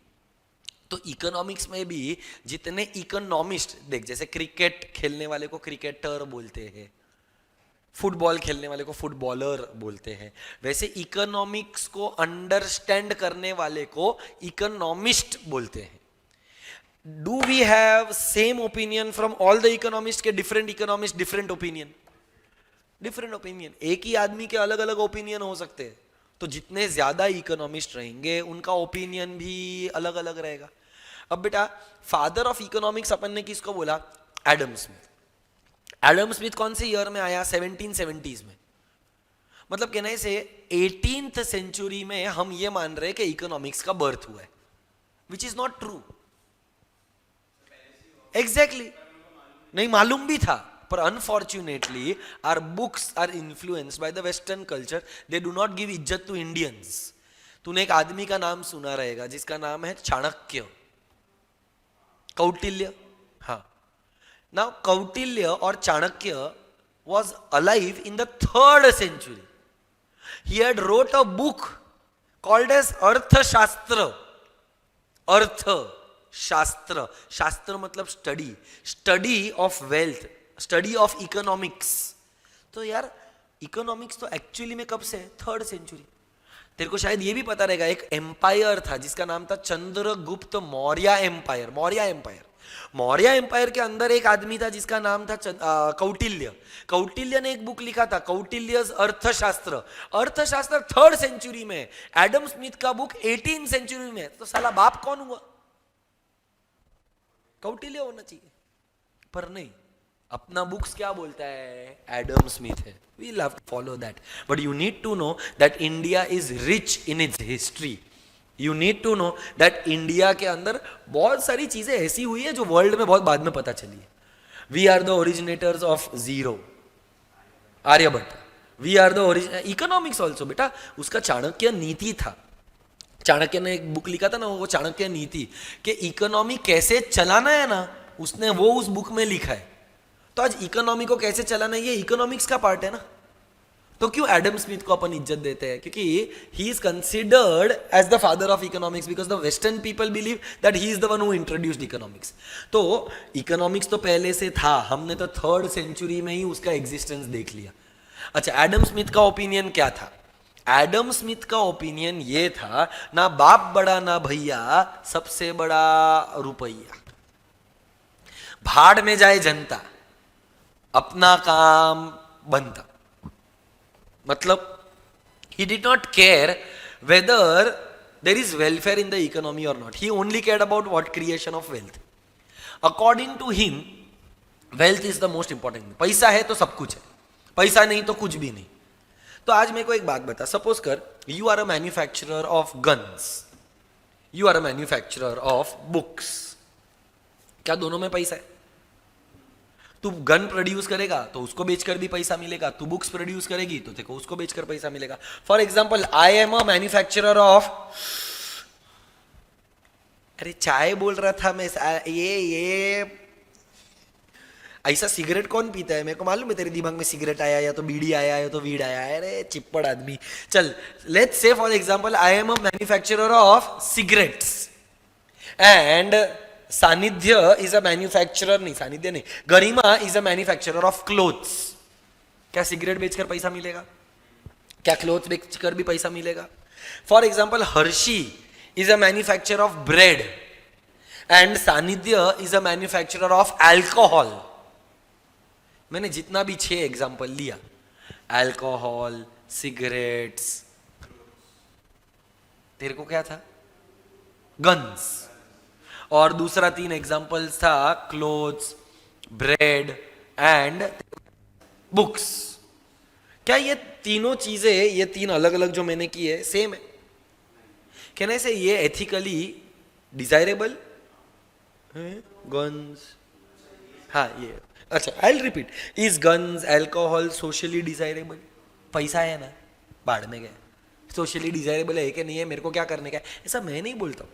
तो इकोनॉमिक्स में भी जितने इकोनॉमिस्ट, देख, जैसे क्रिकेट खेलने वाले को क्रिकेटर बोलते हैं, फुटबॉल खेलने वाले को फुटबॉलर बोलते हैं, वैसे इकोनॉमिक्स को अंडरस्टैंड करने वाले को इकोनॉमिस्ट बोलते हैं. Do we have same opinion from all the economist के different economist different opinion? Different opinion. एक ही आदमी के अलग अलग ओपिनियन हो सकते हैं. तो जितने ज्यादा इकोनॉमिस्ट रहेंगे उनका ओपिनियन भी अलग अलग रहेगा. अब बेटा, फादर ऑफ इकोनॉमिक्स अपन ने किसको बोला? Adam Smith. एडम स्मिथ कौन से ईयर में आया? 1770s में. मतलब कहना है से 18th सेंचुरी में हम ये मान रहे कि इकोनॉमिक्स का बर्थ हुआ है, which is not true. Exactly, नहीं मालूम भी था, पर unfortunately our books are influenced by the western culture. They do not give इज्जत टू इंडियंस. तूने एक आदमी का नाम सुना रहेगा जिसका नाम है चाणक्य, कौटिल्य. हाँ, नाउ कौटिल्य और Chanakya was alive in the 3rd century. He had wrote a book called as अर्थशास्त्र. अर्थशास्त्र, शास्त्र मतलब study, study of wealth, study of economics. तो यार इकोनॉमिक्स तो एक्चुअली में कब से है? 3rd century. तेरे को शायद ये भी पता रहेगा, एक एम्पायर था जिसका नाम था चंद्रगुप्त मौर्य एम्पायर. मौर्य एम्पायर के अंदर एक आदमी था जिसका नाम था कौटिल्य. कौटिल्य ने एक बुक लिखा था, कौटिल्यस अर्थशास्त्र. अर्थशास्त्र 3rd सेंचुरी में. एडम स्मिथ का बुक 18th सेंचुरी में. तो साला बाप कौन हुआ? कौटिल्य होना चाहिए, पर नहीं. अपना बुक्स क्या बोलता है? एडम स्मिथ है. We'll have to follow that. But you need to know that India is rich in its history. You need to know that India के अंदर बहुत सारी चीजें ऐसी हुई है जो वर्ल्ड में बहुत बाद में पता चली है. We are the originators of zero. Aryabhata. We are the economics also. बेटा उसका चाणक्य नीति था. चाणक्य ने एक बुक लिखा था ना, वो चाणक्य नीति कि इकोनॉमी कैसे चलाना है ना, उसने वो उस बुक में लिखा है. तो आज इकोनॉमी को कैसे चलाना है ये इकोनॉमिक्स का पार्ट है ना. तो क्यों एडम स्मिथ को अपन इज्जत देते हैं? क्योंकि he is considered as the father of economics because the western people believe that he is the one who introduced economics. तो इकोनॉमिक्स तो पहले से था, हमने तो 3rd सेंचुरी में ही उसका एग्जिस्टेंस देख लिया. अच्छा, एडम स्मिथ का ओपिनियन क्या था? एडम स्मिथ का ओपिनियन ये था, ना बाप बड़ा ना भैया, सबसे बड़ा रुपया. भाड़ में जाए जनता, अपना काम बनता. मतलब he did not care whether there is welfare in the economy or not. He only cared about what creation of wealth. According to him, wealth is the most important thing. पैसा है तो सब कुछ है, पैसा नहीं तो कुछ भी नहीं. तो आज मेरे को एक बात बता, सपोज कर you are a manufacturer of guns, you are a manufacturer of books. क्या दोनों में पैसा है? तू गन प्रोड्यूस करेगा तो उसको बेचकर भी पैसा मिलेगा, तू बुक्स प्रोड्यूस करेगी तो देखो उसको बेचकर पैसा मिलेगा. For example, I am a manufacturer of, अरे चाय बोल रहा था मैं, ये ऐसा सिगरेट कौन पीता है? मेरे को मालूम है तेरे दिमाग में सिगरेट आया या तो बीड़ी आया या तो वीड आया. अरे चिप्पड़ आदमी. चल, let's say for example I am a manufacturer of cigarettes and Sanidhya is a manufacturer, नहीं सानिध्य नहीं, Garima is a manufacturer of clothes. क्या सिगरेट बेचकर पैसा मिलेगा? क्या क्लोथ्स बेचकर भी पैसा मिलेगा? For example, Harshi is a manufacturer of bread and Sanidhya is a manufacturer of alcohol. मैंने जितना भी 6 एग्जाम्पल लिया, एल्कोहल, सिगरेट्स, तेरे को क्या था? गन्स. और दूसरा 3 एग्जाम्पल्स था क्लोथ्स, ब्रेड एंड बुक्स. क्या ये तीनों चीजें, ये 3 अलग अलग जो मैंने की है, सेम है? कहने से ये एथिकली डिजायरेबल है? गन्स, हाँ ये. अच्छा, I will repeat. Is guns, alcohol socially desirable? पैसा है ना, बाढ़ में गया. सोशली डिजायरेबल है कि नहीं है, मेरे को क्या करने का है? ऐसा मैं नहीं बोलता हूं.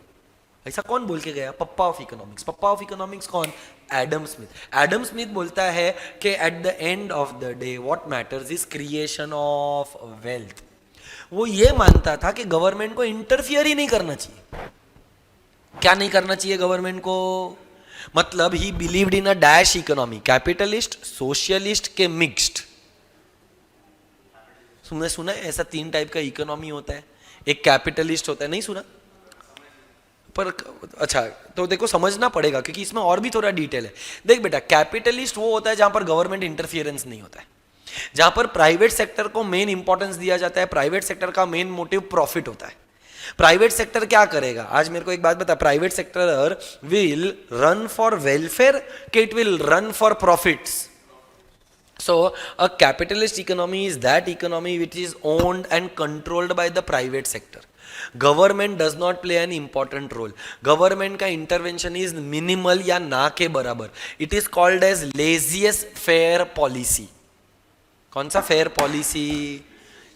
ऐसा कौन बोल के गया? पप्पा ऑफ इकोनॉमिक्स. पप्पा ऑफ इकोनॉमिक्स कौन? Adam Smith. एडम स्मिथ बोलता है कि at the end of the day what matters is creation of wealth. वो ये मानता था कि गवर्नमेंट को इंटरफियर ही नहीं करना चाहिए. क्या नहीं करना चाहिए गवर्नमेंट को? मतलब ही believed in a dash economy, capitalist, socialist के मिक्स्ड. तुमने सुना है ऐसा 3 टाइप का इकोनॉमी होता है? एक कैपिटलिस्ट होता है, नहीं सुना? पर अच्छा, तो देखो समझना पड़ेगा क्योंकि इसमें और भी थोड़ा डिटेल है. देख बेटा, कैपिटलिस्ट वो होता है जहां पर गवर्नमेंट इंटरफियरेंस नहीं होता है, जहां पर प्राइवेट सेक्टर को मेन इंपॉर्टेंस दिया जाता है. प्राइवेट सेक्टर का मेन मोटिव प्रॉफिट होता है. प्राइवेट सेक्टर क्या करेगा? आज मेरे को एक बात बता, private sector will run for welfare कि it will run for profits? So a capitalist economy is that economy which is owned and controlled by the private sector. Government does not play an important role. Government का intervention is minimal या ना के बराबर. It is called as laissez faire policy. कौन सा fair policy?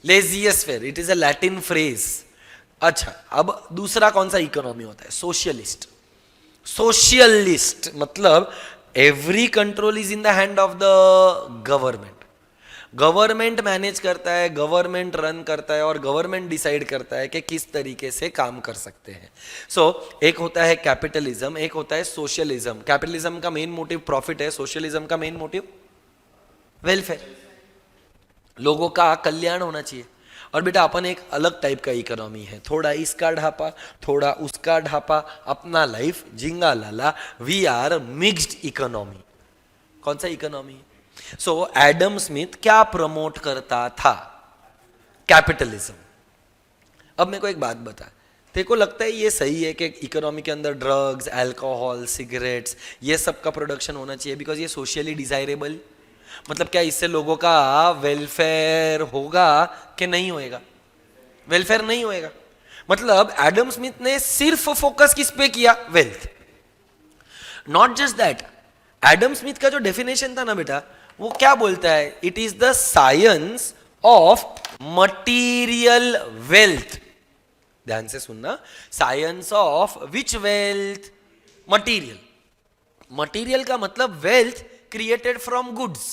Laissez faire. It is a Latin phrase. अच्छा, अब दूसरा कौन सा इकोनॉमी होता है? सोशलिस्ट. सोशलिस्ट मतलब every control is in the hand of the government. Government manage करता है, गवर्नमेंट रन करता है और गवर्नमेंट डिसाइड करता है कि किस तरीके से काम कर सकते हैं. सो एक होता है कैपिटलिज्म, एक होता है सोशलिज्म. कैपिटलिज्म का मेन मोटिव प्रॉफिट है, सोशलिज्म का मेन मोटिव वेलफेयर, लोगों का कल्याण होना चाहिए. और बेटा अपन एक अलग टाइप का इकोनॉमी है, थोड़ा इसका ढापा थोड़ा उसका ढापा, अपना लाइफ झिंगा लाला. We are mixed economy. कौन सा इकोनॉमी? सो एडम स्मिथ क्या प्रमोट करता था? कैपिटलिज्म. अब मेरे को एक बात बता, तेरे को लगता है ये सही है कि इकोनॉमी के अंदर ड्रग्स, अल्कोहल, सिगरेट्स ये सब का प्रोडक्शन होना चाहिए बिकॉज ये सोशली डिजायरेबल? मतलब क्या इससे लोगों का वेलफेयर होगा कि नहीं होएगा? वेलफेयर नहीं होएगा. मतलब एडम स्मिथ ने सिर्फ फोकस किस पे किया? Wealth. Not just that, Adam Smith का जो डेफिनेशन था ना बेटा, वो क्या बोलता है? It is the science of material wealth. ध्यान से सुनना, science of which wealth? Material. Material का मतलब wealth created from goods.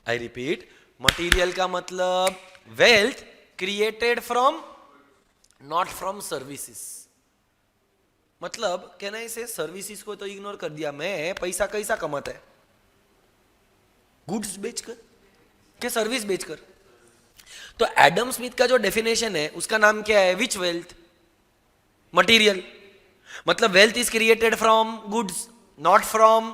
I repeat, material का मतलब wealth created from, not from services. मतलब कहना इसे सर्विसेज को तो इग्नोर कर दिया, मैं पैसा कैसा कमाता है? गुड्स बेचकर के सर्विस बेचकर. तो एडम स्मिथ का जो डेफिनेशन है उसका नाम क्या है? विच वेल्थ? मटीरियल. मतलब wealth is created from goods, not from.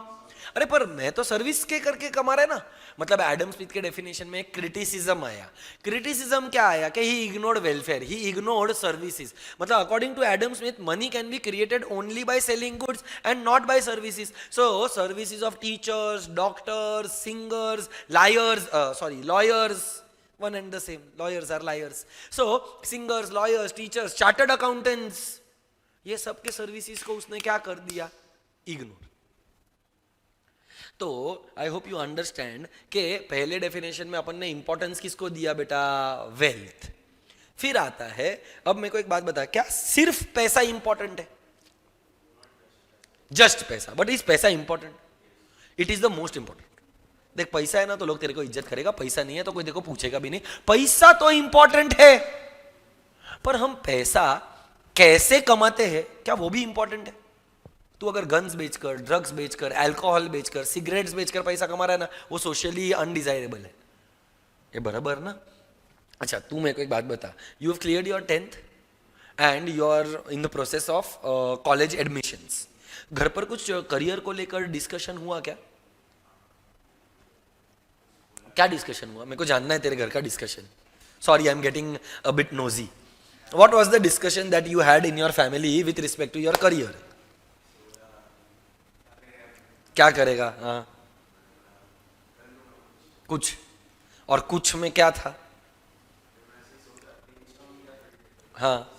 अरे पर मैं तो सर्विस के करके कमा रहा है ना. मतलब एडम स्मिथ के डेफिनेशन में एक क्रिटिसिज्म आया. क्रिटिसिज्म क्या आया? कि he ignored welfare, he ignored services. मतलब according to Adam Smith money can be created only by selling goods and not by services. So services of teachers, doctors, singers, lawyers, one and the same. Lawyers are liars. So singers, lawyers, teachers, chartered accountants, ये सब के services को उसने क्या कर दिया? Ignore. तो I hope you understand कि पहले डेफिनेशन में अपन ने इंपॉर्टेंस किसको दिया बेटा? वेल्थ. फिर आता है, अब मेरे को एक बात बता, क्या सिर्फ पैसा इंपॉर्टेंट है? जस्ट पैसा? बट इज पैसा important? It is the most important. देख, पैसा है ना तो लोग तेरे को इज्जत करेगा, पैसा नहीं है तो कोई देखो पूछेगा भी नहीं. पैसा तो इंपॉर्टेंट है, पर हम पैसा कैसे कमाते हैं क्या वो भी इंपॉर्टेंट है? तू अगर गन्स बेचकर, ड्रग्स बेचकर, अल्कोहल बेचकर, सिगरेट्स बेचकर पैसा कमा रहा है ना, वो सोशली अनडिजायरेबल है. ये बराबर ना? अच्छा, तू मेरे को एक बात बता, you have cleared your 10th and you are in the process of college admissions. घर पर कुछ करियर को लेकर डिस्कशन हुआ क्या? क्या डिस्कशन हुआ? मेरे को जानना है तेरे घर का discussion. Sorry, I am getting a bit nosy. What was the discussion that you had in your family with respect to your career? क्या करेगा? हाँ, कुछ. और कुछ में क्या था? हाँ,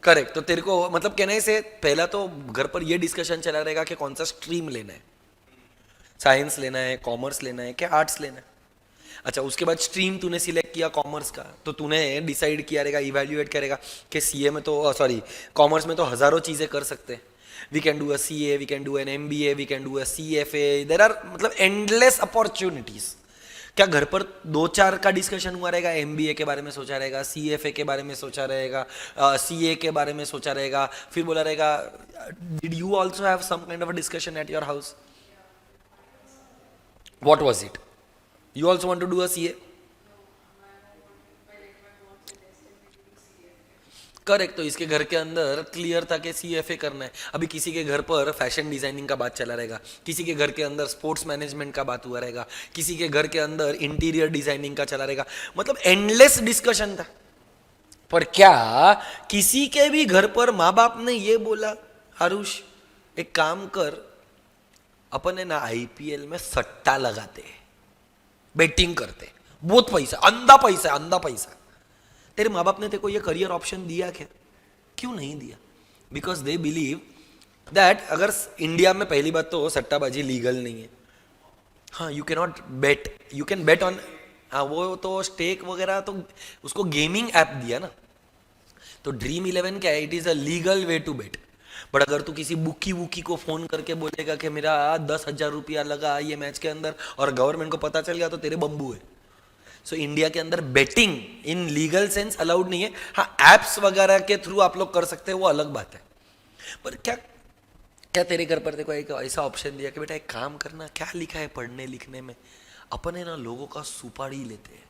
करेक्ट. तो तेरे को मतलब कहने से पहला तो घर पर ये डिस्कशन चला रहेगा कि कौन सा स्ट्रीम लेना है, साइंस लेना है, कॉमर्स लेना है, क्या आर्ट्स लेना है. अच्छा, उसके बाद स्ट्रीम तूने सिलेक्ट किया कॉमर्स का, तो तूने डिसाइड किया रहेगा, इवेल्युएट करेगा कि सीए में तो कॉमर्स में तो हजारों चीजें कर सकते हैं. We can do a CA, we can do an MBA, we can do a CFA. There are मतलब एंडलेस अपॉर्चुनिटीज. क्या घर पर 2-4 का डिस्कशन हुआ रहेगा? एमबीए के बारे में सोचा रहेगा, सीएफए के बारे में सोचा रहेगा, सीए के बारे में सोचा रहेगा. फिर बोला रहेगा, did you also have some kind of a discussion at your house? What was it? You also want to do a CA? Correct. तो इसके घर के अंदर क्लियर था कि CFA करना है. अभी किसी के घर पर फैशन डिजाइनिंग का बात चला रहेगा, किसी के घर के अंदर स्पोर्ट्स मैनेजमेंट का बात हुआ रहेगा, किसी के घर के अंदर इंटीरियर डिजाइनिंग का चला रहेगा. मतलब एंडलेस डिस्कशन था. पर क्या किसी के भी घर पर माँ बाप ने ये बोला, आरुष एक काम कर, अपन है ना IPL में सट्टा लगाते हैं, बेटिंग करते, बहुत पैसा, अंधा पैसा है, अंधा पैसा. तेरे माँ बाप ने तेरे को ये करियर ऑप्शन दिया क्या? क्यों नहीं दिया? बिकॉज दे बिलीव दैट अगर इंडिया में पहली बात तो सट्टाबाजी लीगल नहीं है. हाँ, you can not bet, you can bet on, हाँ वो तो स्टेक वगैरह तो उसको गेमिंग ऐप दिया ना. तो ड्रीम 11 क्या है? It is a legal way to bet. But अगर तू किसी बुकी वुकी को फोन करके बोलेगा कि मेरा 10,000 रुपया लगा ये मैच के अंदर और गवर्नमेंट को पता चल गया तो तेरे बम्बू है. सो इंडिया के अंदर betting in legal sense allowed नहीं है. हाँ, एप्स वगैरह के थ्रू आप लोग कर सकते हैं, वो अलग बात है. पर क्या क्या तेरे घर पर देखो एक ऐसा ऑप्शन दिया कि बेटा एक काम करना, क्या लिखा है पढ़ने लिखने में, अपन है ना लोगों का सुपारी लेते हैं.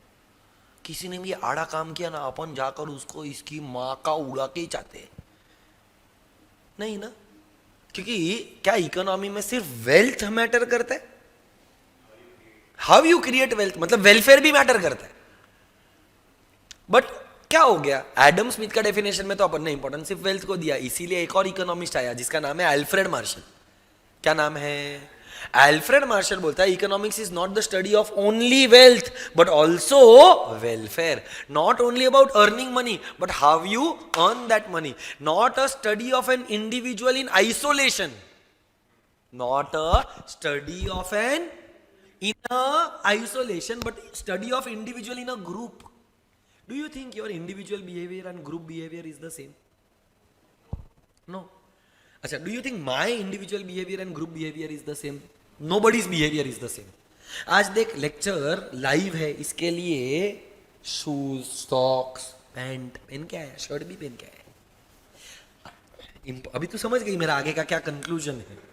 किसी ने भी आड़ा काम किया ना, अपन जाकर उसको इसकी माँ का उड़ा के ही चाहते हैं. नहीं ना, क्योंकि क्या इकोनॉमी में सिर्फ वेल्थ मैटर करता है? हाउ यू क्रिएट वेल्थ, मतलब वेलफेयर भी मैटर करता है. बट क्या हो गया, एडम स्मिथ का डेफिनेशन में तो अपन ने इंपॉर्टेंस सिर्फ वेल्थ को दिया. इसीलिए एक और इकोनॉमिस्ट आया जिसका नाम है अल्फ्रेड मार्शल. क्या नाम है? अल्फ्रेड मार्शल बोलता है economics is not the study of only wealth but also welfare. Not only about earning money but how you earn that money. Not a study of an individual in isolation, not a study of an in a isolation but study of individual in a group. Do you think your individual behavior and group behavior is the same? No. अच्छा, do you think my individual behavior and group behavior is the same? Nobody's behavior is the same. आज देख lecture live है, इसके लिए shoes, socks, pant पहन के आया, shirt भी पहन के आया. अभी तू समझ गई मेरा आगे का क्या कंक्लूजन है.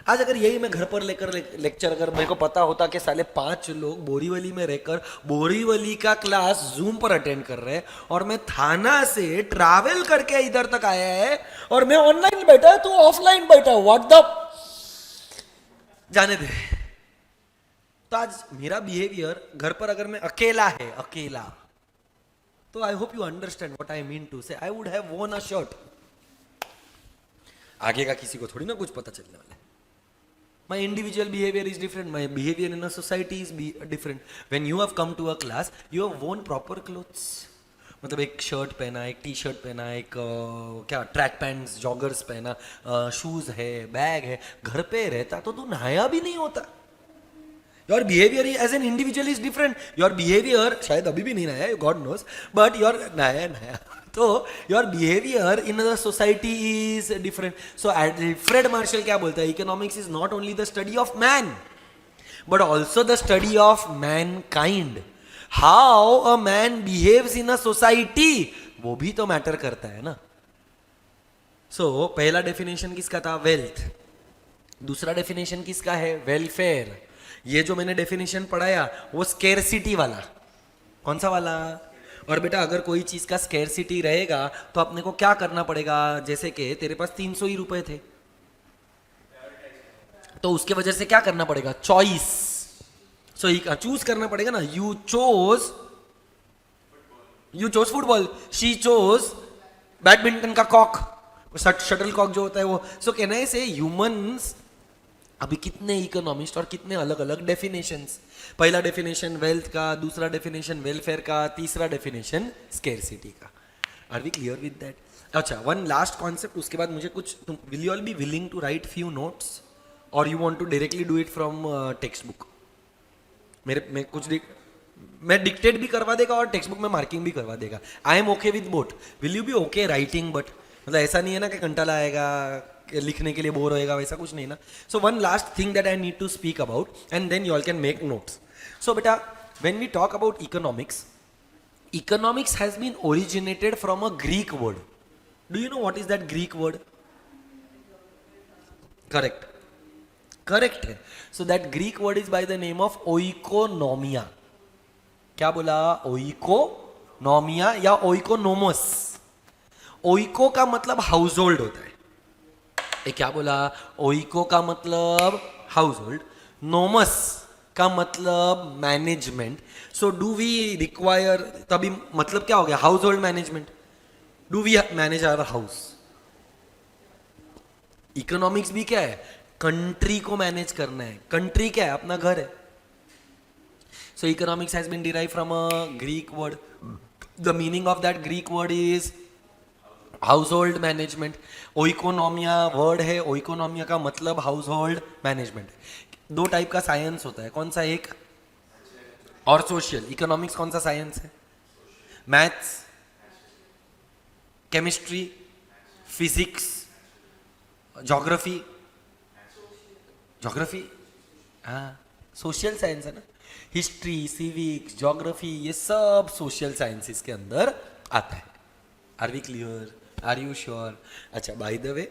आज अगर यही मैं घर पर लेकर लेक्चर, अगर मेरे को पता होता कि साले 5 लोग बोरीवली में रहकर बोरीवली का क्लास जूम पर अटेंड कर रहे हैं और मैं थाना से ट्रैवल करके इधर तक आया है और मैं ऑनलाइन बैठा तू ऑफलाइन बैठा, व्हाट द, जाने दे. तो आज मेरा बिहेवियर घर पर अगर मैं अकेला है, अकेला, तो I hope you understand what I mean to say. I would have वोन अ शर्ट. आगे का किसी को थोड़ी ना कुछ पता चलने वाला है. My individual behavior is different. My behavior in a society is different. When you have come to a class, you have worn proper clothes. मतलब एक शर्ट पहना, एक टी शर्ट पहना, एक क्या ट्रैक पैंट्स, जॉगर्स पहना, शूज है, bag है. घर पे रहता तो तू नहाया भी नहीं होता. Your behaviour as an individual is different. Your behaviour शायद अभी भी नहीं नहाया, गॉड नोस, बट योर नहाया तो your behaviour in the society is different. So Alfred Marshall क्या बोलता है, economics is not only the study of man but also the study of man kind. How a man behaves in a society, वो भी तो matter करता है ना. सो पहला डेफिनेशन किसका था? वेल्थ. दूसरा डेफिनेशन किसका है? वेलफेयर. ये जो मैंने डेफिनेशन पढ़ाया वो स्केर्सिटी वाला. कौन सा वाला? और बेटा अगर कोई चीज का स्केर्सिटी रहेगा तो अपने को क्या करना पड़ेगा? जैसे कि तेरे पास 300 ही रुपए थे तो उसके वजह से क्या करना पड़ेगा? चॉइस. सो चूज करना पड़ेगा ना. You chose football, she chose badminton का कॉक, शटल कॉक जो होता है वो. सो कहना से ह्यूमंस, अभी कितने इकोनॉमिस्ट और कितने अलग अलग डेफिनेशंस. पहला डेफिनेशन वेल्थ का, दूसरा डेफिनेशन वेलफेयर का, तीसरा डेफिनेशन स्केर्सिटी का. Are we clear with that? अच्छा, वन लास्ट कॉन्सेप्ट, उसके बाद मुझे कुछ, will you all be willing to write few notes और you want to directly do it from text book? मैं कुछ मैं डिक्टेट भी करवा देगा और टेक्स्ट बुक में मार्किंग भी करवा देगा. I am okay with both. Will you be okay writing? But मतलब ऐसा नहीं है ना कि कंटाला आएगा, लिखने के लिए बोर होएगा, वैसा कुछ नहीं ना. So one last thing that I need to speak about and then you all can make notes. So बेटा, when we talk about economics, economics has been originated from a Greek word. Do you know what is that Greek word? Correct, correct है. So that Greek word is by the name of oikonomia. क्या बोला? ओइकोनोमिया या ओइकोनोमोस. ओइको का मतलब house hold होता है. ये क्या बोला? ओइको का मतलब हाउस होल्ड, नोमस का मतलब management. So do we require, तभी मतलब क्या हो गया? Household management. Do we manage our house? Economics भी क्या है? कंट्री को मैनेज करना है. कंट्री क्या है? अपना घर है. So economics has been derive from a Greek word. The meaning of that Greek word is household management. Oikonomia word है, ओइकोनोमिया का मतलब हाउस होल्ड मैनेजमेंट. 2 टाइप का साइंस होता है. कौन सा? एक और सोशल. इकोनॉमिक्स कौन सा साइंस है? Maths, chemistry, physics, geography. Geography हाँ सोशल साइंस है ना. हिस्ट्री, सिविक्स, ज्योग्राफी, ये सब सोशल साइंसेस के अंदर आता है. Are we clear? Are you sure? अच्छा, by the way,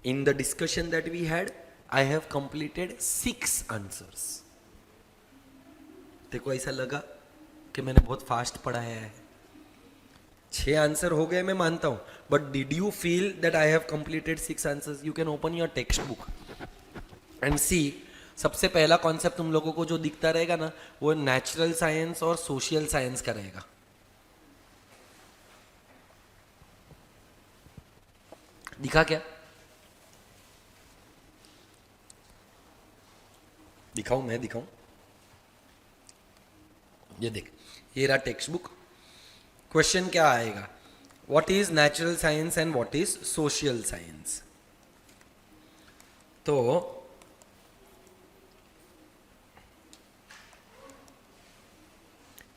in the discussion that we had, I have completed 6 answers. देखो ऐसा लगा कि मैंने बहुत फास्ट पढ़ाया है. 6 आंसर हो गए मैं मानता हूं, but did you feel that I have completed 6 answers? You can open your text book and see. सबसे पहला कॉन्सेप्ट तुम लोगों को जो दिखता रहेगा ना, वो नेचुरल साइंस और सोशल साइंस का रहेगा. दिखा क्या? दिखाऊं? मैं दिखाऊं? ये देख, ये रहा टेक्स्ट बुक. क्वेश्चन क्या आएगा? What is natural science and what is social science? तो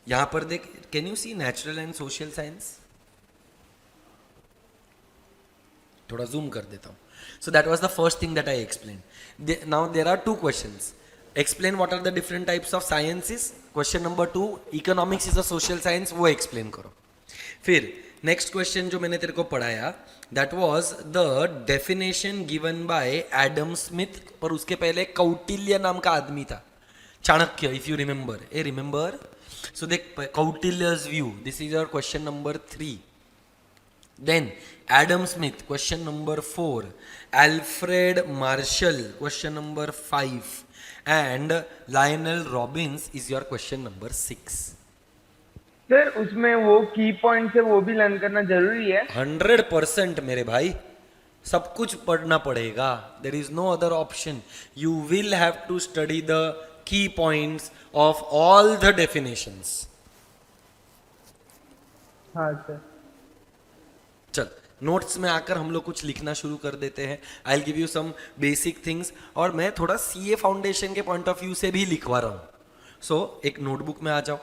यहां पर देख, can you see natural and social science? थोड़ा जूम कर देता हूं. So that was the first thing that I explain. Now there are 2 questions. Explain what are the different types of sciences. Question number 2, economics is a social science, वो explain करो. फिर next question जो मैंने तेरे को पढ़ाया, that was the definition given by Adam Smith. पर उसके पहले कौटिल्य नाम का आदमी था, चाणक्य, इफ यू रिमेंबर. ए रिमेंबर? सो देख, Kautilya's view, this is your question number 3. Then Adam Smith, question number 4. Alfred Marshall, question number 5. And Lionel Robbins is your question number 6. Sir उसमें वो की पॉइंट्स है, वो भी लर्न करना जरूरी है. 100% मेरे भाई, सब कुछ पढ़ना पड़ेगा. There is no other option. You will have to study the key points of all the definitions. हाँ सर. चल, नोट्स में आकर हम लोग कुछ लिखना शुरू कर देते हैं. I will give you some basic things, और मैं थोड़ा सीए फाउंडेशन के पॉइंट ऑफ व्यू से भी लिखवा रहा हूं. सो एक नोटबुक में आ जाओ,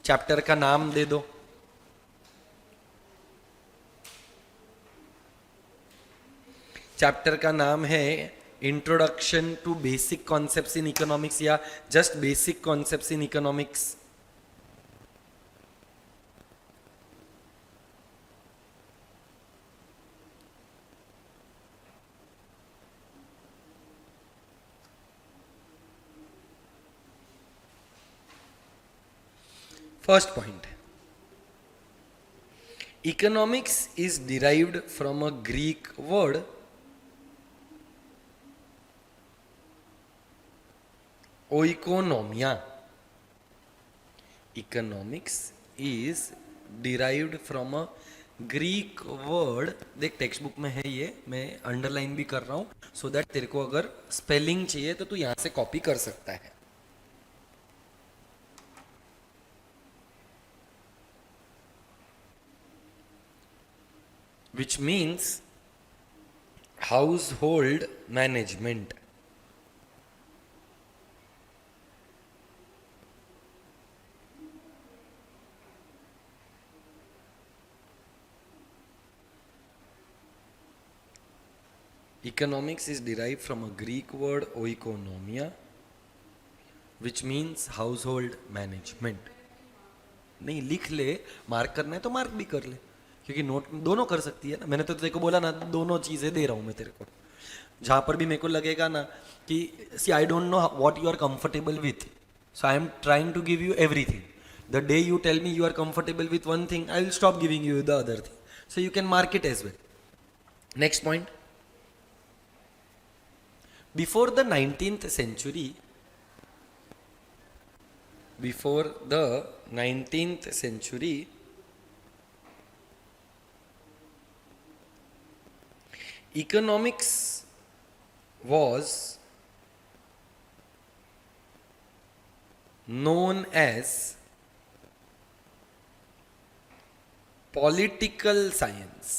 चैप्टर का नाम दे दो. चैप्टर का नाम है introduction to basic concepts in economics, या just basic concepts in economics. First point, economics is derived from a Greek word oikonomia. Economics is derived from a Greek word. देख टेक्स्ट बुक में है ये, मैं underline भी कर रहा हूं, सो दैट तेरे को अगर स्पेलिंग चाहिए तो तू यहां से कॉपी कर सकता है. Which means household management. Economics is derived from a Greek word oikonomia, which means household management. नहीं लिख ले, मार्क करना है तो मार्क भी कर ले, क्योंकि नोट दोनों कर सकती है ना. मैंने तो तेरे को बोला ना, दोनों चीजें दे रहा हूं मैं तेरे को. जहां पर भी मेरे को लगेगा ना कि see I don't know what you are comfortable with, so I am trying to give you everything. The day you tell me you are comfortable with one thing, I will stop giving you the other thing. So you can mark it as well. Next point, before the 19th century, before the 19th century, economics was known as political science.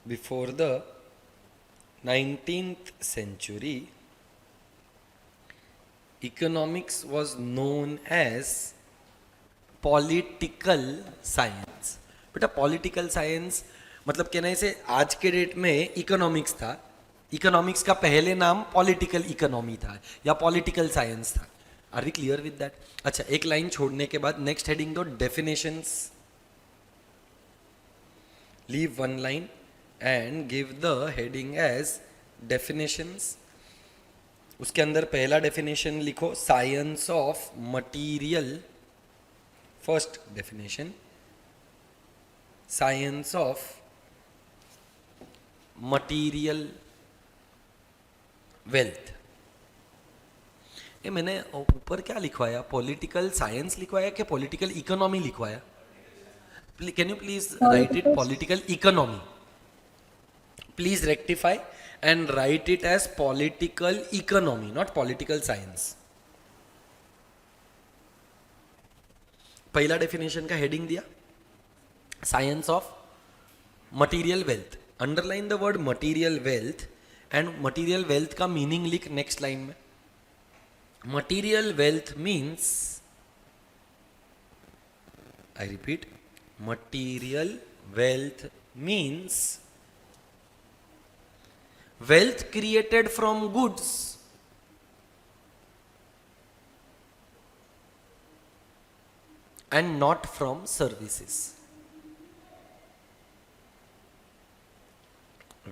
Before the 19th century, economics was known as political science. बेटा political science मतलब कहना इसे, आज के date में economics था, economics का पहले नाम पॉलिटिकल इकोनॉमी था या पॉलिटिकल साइंस था. Are we clear with that? अच्छा, एक लाइन छोड़ने के बाद नेक्स्ट हेडिंग दो, definitions. Leave one line and give the heading as definitions. उसके अंदर पहला डेफिनेशन लिखो, science of material. First definition, science of material wealth. ये मैंने ऊपर क्या लिखवाया, पॉलिटिकल साइंस लिखवाया कि पॉलिटिकल इकोनॉमी लिखवाया? Can you please write it political economy. Please rectify and write it as political economy, not political science. पहला definition का हेडिंग दिया, science of material wealth. Underline the word material wealth and material wealth का meaning लिख next line में. Material wealth means, I repeat, material wealth means wealth created from goods and not from services.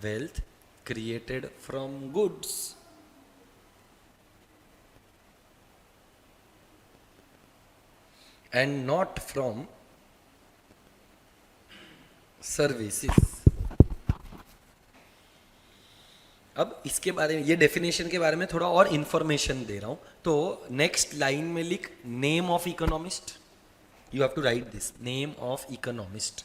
Wealth created from goods and not from services. अब इसके बारे में, ये definition के बारे में थोड़ा और इंफॉर्मेशन दे रहा हूं. तो नेक्स्ट लाइन में लिख, name of economist. You have to write this, name of economist.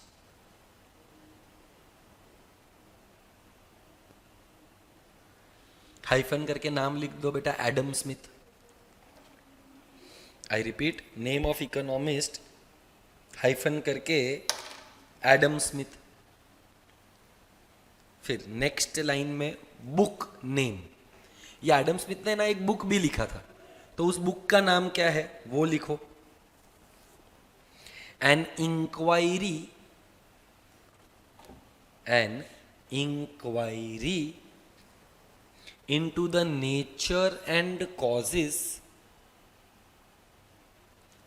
Hyphen करके नाम लिख दो बेटा, Adam Smith. I repeat, name of economist hyphen करके एडम स्मिथ. फिर नेक्स्ट लाइन में बुक नेम. ये एडम स्मिथ ने ना एक बुक भी लिखा था, तो उस बुक का नाम क्या है वो लिखो. An inquiry into the nature and causes,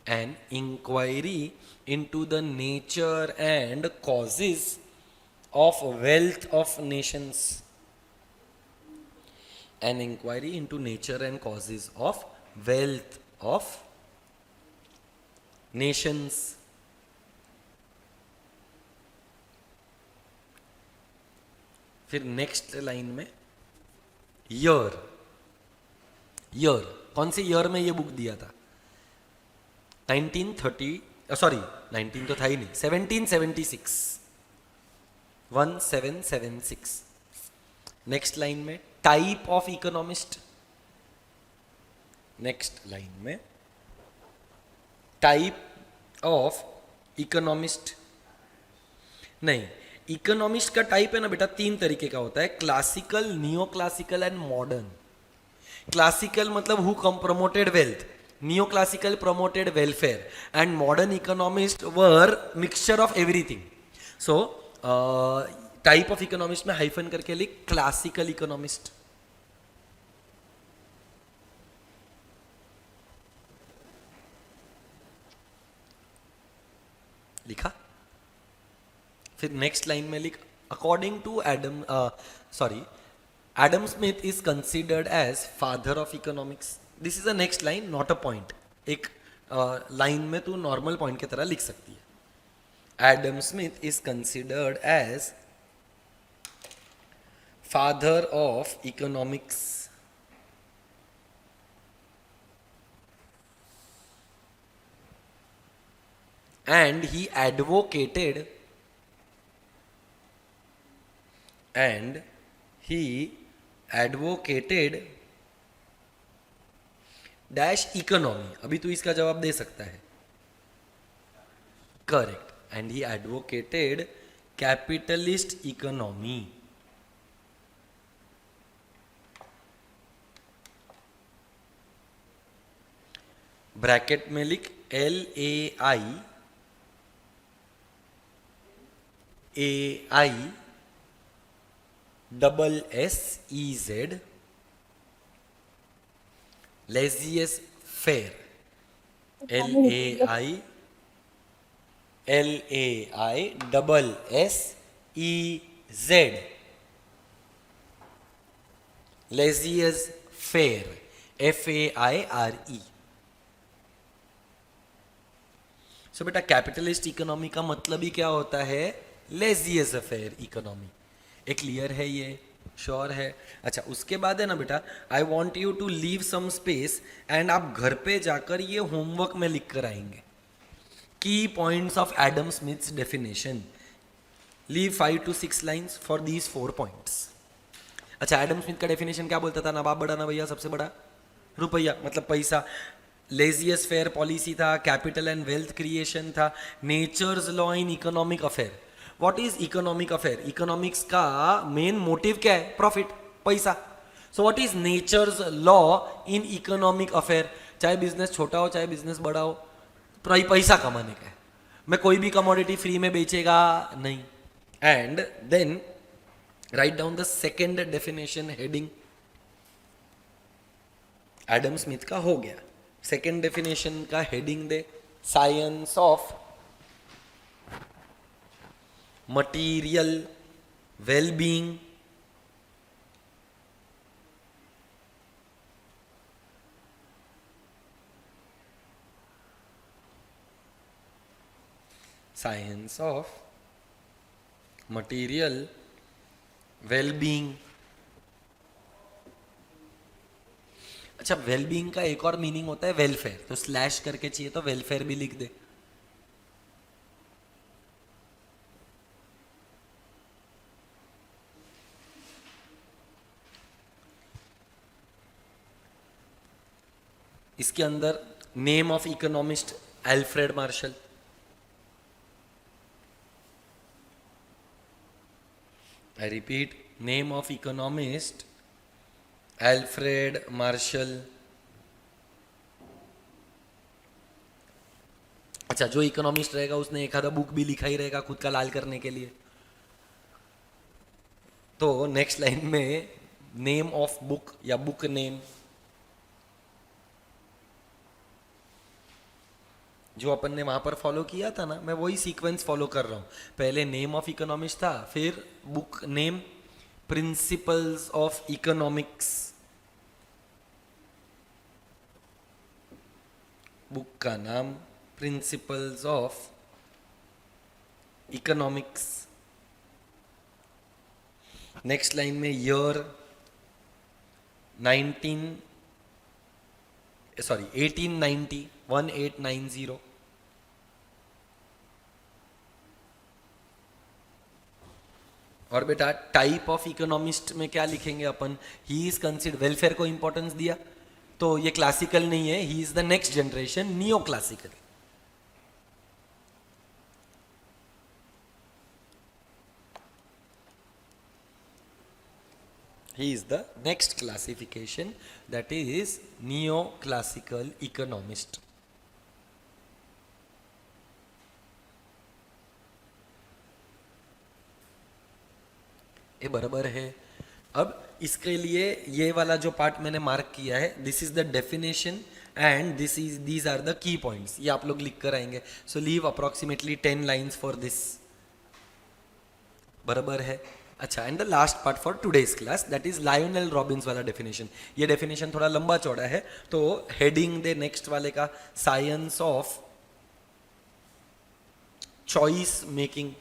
an inquiry into the nature and causes of wealth of nations. An inquiry into nature and causes of wealth of nations. फिर नेक्स्ट लाइन में year. Year, कौन से year में ये book दिया था? 1930, sorry 19 तो था ही नहीं, 1776, 1776. नेक्स्ट लाइन में type of economist. Next line में टाइप ऑफ इकोनॉमिस्ट. नहीं, इकोनॉमिस्ट का टाइप है ना बेटा, 3 तरीके का होता है, classical, neo classical and modern. Classical मतलब who promoted wealth, neo classical promoted welfare, and modern economist were mixture of everything. So type of economist में हाइफन करके लिख, क्लासिकल इकोनॉमिस्ट. लिखा. फिर नेक्स्ट लाइन में लिख, according to Adam Smith is considered as father of economics. This is the next line, not a point. एक लाइन में तू नॉर्मल पॉइंट की तरह लिख सकती है. Adam Smith is considered as father of economics. And he advocated dash economy. अभी तू इसका जवाब दे सकता है. Correct. And he advocated capitalist economy. Bracket में लिख, LAI double S E Z, laissez faire, LAI double S E Z, laissez faire, FAIRE। So बेटा कैपिटलिस्ट इकोनॉमी का मतलब ही क्या होता है? Laissez affair economy. एक क्लियर है ये? श्योर है? अच्छा, उसके बाद है ना बेटा, I want you to leave some space and आप घर पे जाकर ये होमवर्क में लिख कर आएंगे। की points of Adam Smiths definition, leave 5 to 6 lines for these 4 points. अच्छा, एडम स्मिथ का डेफिनेशन क्या बोलता था? ना बाप बड़ा ना भैया, सबसे बड़ा रुपया, मतलब पैसा। लेजियस फेयर पॉलिसी था, कैपिटल एंड वेल्थ क्रिएशन था, nature's law in economic affair. What is economic affair? Economics का मेन मोटिव क्या है? प्रॉफिट, पैसा। So what is nature's law in economic affair? चाहे बिजनेस छोटा हो चाहे बिजनेस बड़ा हो, पैसा कमाने का है। मैं कोई भी कमोडिटी फ्री में बेचेगा नहीं। And then write down the second definition heading. Adam Smith का हो गया। सेकेंड डेफिनेशन का हेडिंग दे, science of material wellbeing, science of material wellbeing. अच्छा, वेलबींग का एक और मीनिंग होता है वेलफेयर, तो स्लैश करके चाहिए तो वेलफेयर भी लिख दे। इसके अंदर name of economist Alfred Marshall. I repeat, name of economist Alfred Marshall. अच्छा, जो इकोनॉमिस्ट रहेगा उसने एक आधा बुक भी लिखा ही रहेगा खुद का लाल करने के लिए। तो नेक्स्ट लाइन में नेम ऑफ बुक या बुक नेम, जो अपन ने वहां पर फॉलो किया था ना, मैं वही सीक्वेंस फॉलो कर रहा हूं। पहले नेम ऑफ इकोनॉमिस्ट था, फिर book name, principles of economics, book का नाम principles of economics. Next line में ईयर 1890, 1890। और बेटा टाइप ऑफ इकोनॉमिस्ट में क्या लिखेंगे अपन? ही इज कंसिडर, वेलफेयर को इंपॉर्टेंस दिया तो ये क्लासिकल नहीं है, ही is the next generation neo classical. He is the next classification, that is neoclassical economist. ये बराबर है। अब इसके लिए ये वाला जो पार्ट मैंने मार्क किया है, this is the definition and these are the key points, ये आप लोग लिख कर आएंगे। So leave approximately 10 lines for this. बराबर है? अच्छा, and the last part for today's class, that is Lionel Robbins वाला डेफिनेशन। ये डेफिनेशन थोड़ा लंबा चौड़ा है, तो हेडिंग दे नेक्स्ट वाले का, science of choice making.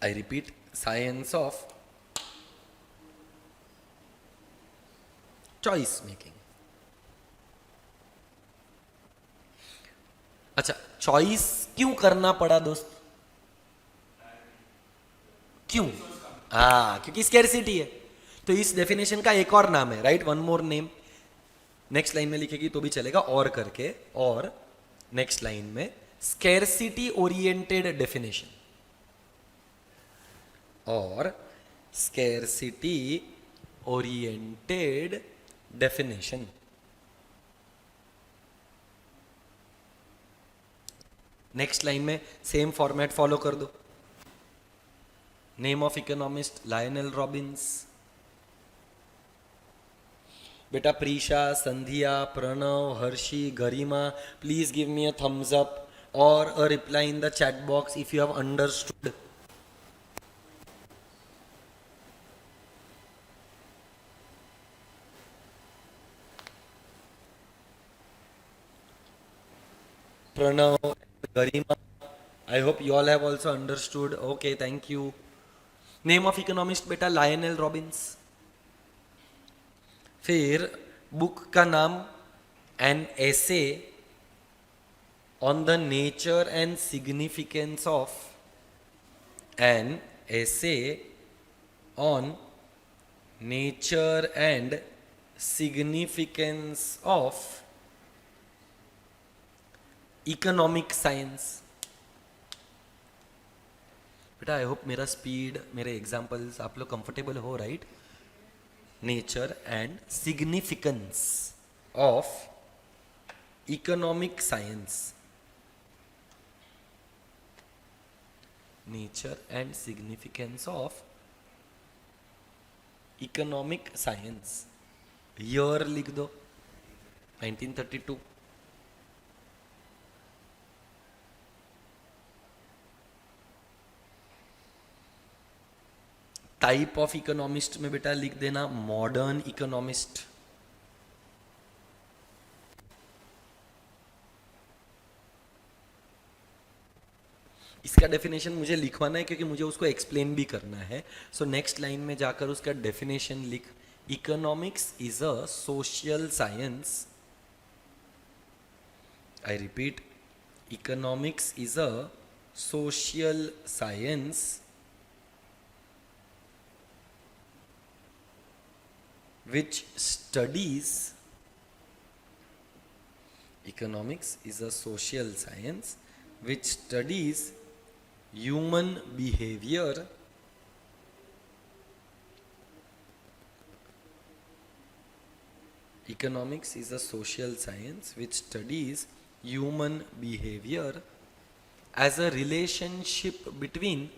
I repeat, science of choice making. अच्छा, चॉइस क्यों करना पड़ा दोस्त? क्यों? हाँ, क्योंकि स्कैरसिटी है। तो इस डेफिनेशन का एक और नाम है, right, one more name. Next line में लिखेगी तो भी चलेगा, और करके, और नेक्स्ट लाइन में स्कैरसिटी ओरिएंटेड डेफिनेशन, और scarcity oriented definition. Next line में सेम फॉर्मेट फॉलो कर दो. Name of economist Lionel Robbins. बेटा Prisha, Sandhya, Pranav, Harshi, Garima, please give me a thumbs up और a reply in the chat box if you have understood. Pranav, Garima, I hope you all have also understood. Okay, thank you. Name of economist बेटा Lionel Robins. फिर book का नाम an essay on the nature and significance of an essay on nature and significance of economic science. बेटा I hope मेरा speed, मेरे examples आप लोग comfortable हो, right. Nature and significance of economic science. Nature and significance of economic science. Year लिख दो 1932. Type of economist में बेटा लिख देना मॉडर्न इकोनॉमिस्ट. इसका डेफिनेशन मुझे लिखवाना है क्योंकि मुझे उसको एक्सप्लेन भी करना है. सो नेक्स्ट लाइन में जाकर उसका डेफिनेशन लिख. Economics is a social science. I repeat, economics is a social science which studies. Economics is a social science which studies human behavior economics is a social science which studies human behavior as a relationship between.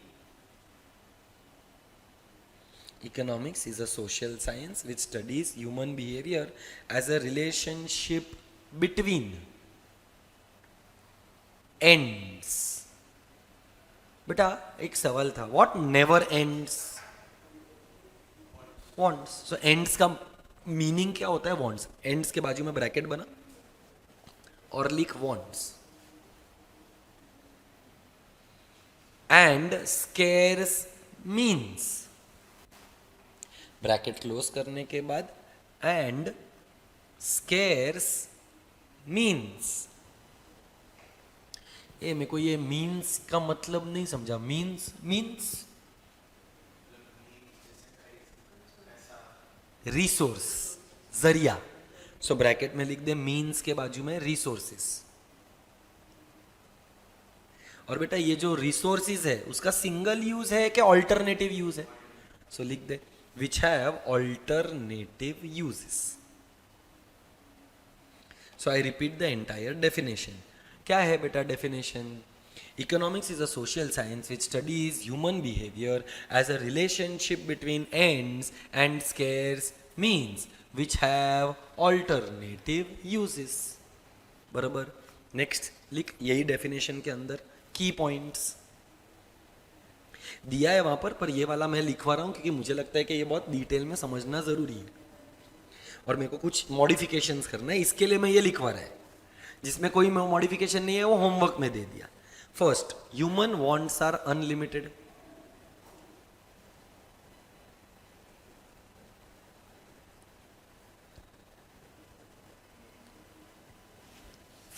Economics is a social science which studies human behavior as a relationship between ends. बेटा एक सवाल था, what never ends? Wants. So ends का meaning क्या होता है? wants. ends के बाजू में ब्रैकेट बना और लिख wants. and scarce means. Bracket close करने के बाद एंड स्केर्स मीन्स. ये मेरे को ये मीन्स का मतलब नहीं समझा. मीन्स मीन्स रिसोर्स, जरिया. सो ब्रैकेट में लिख दे मीन्स के बाजू में रिसोर्सेस. और बेटा ये जो रिसोर्सेज है उसका सिंगल यूज है कि ऑल्टरनेटिव यूज है? सो लिख दे which have alternative uses. So I repeat the entire definition. क्या है बेटा definition? Economics is a social science which studies human behavior as a relationship between ends and scarce means which have alternative uses. बराबर. Next लिख यही definition के अंदर key points दिया है वहां पर ये वाला मैं लिखवा रहा हूं क्योंकि मुझे लगता है कि ये बहुत डिटेल में समझना जरूरी है और मेरे को कुछ मॉडिफिकेशंस करना है, इसके लिए मैं ये लिखवा रहा है. जिसमें कोई मॉडिफिकेशन नहीं है वो होमवर्क में दे दिया. First, human wants are unlimited.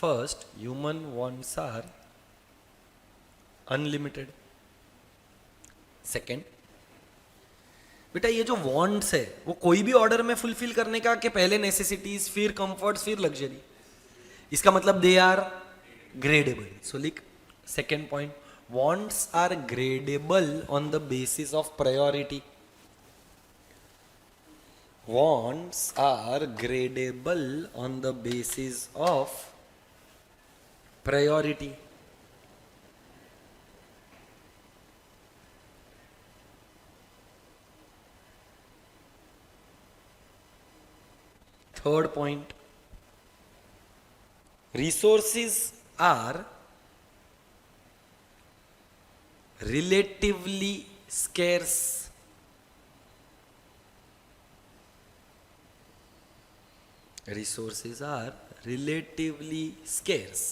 First, human wants are unlimited. Second, बेटा ये जो वांट्स है वो कोई भी ऑर्डर में फुलफिल करने का कि पहले नेसेसिटीज फिर कंफर्ट्स फिर लग्जरी. इसका मतलब दे आर ग्रेडेबल. सो लिख second point, wants are gradable on the basis of priority. Wants are gradable on the basis of priority. Third point, resources are relatively scarce. Resources are relatively scarce.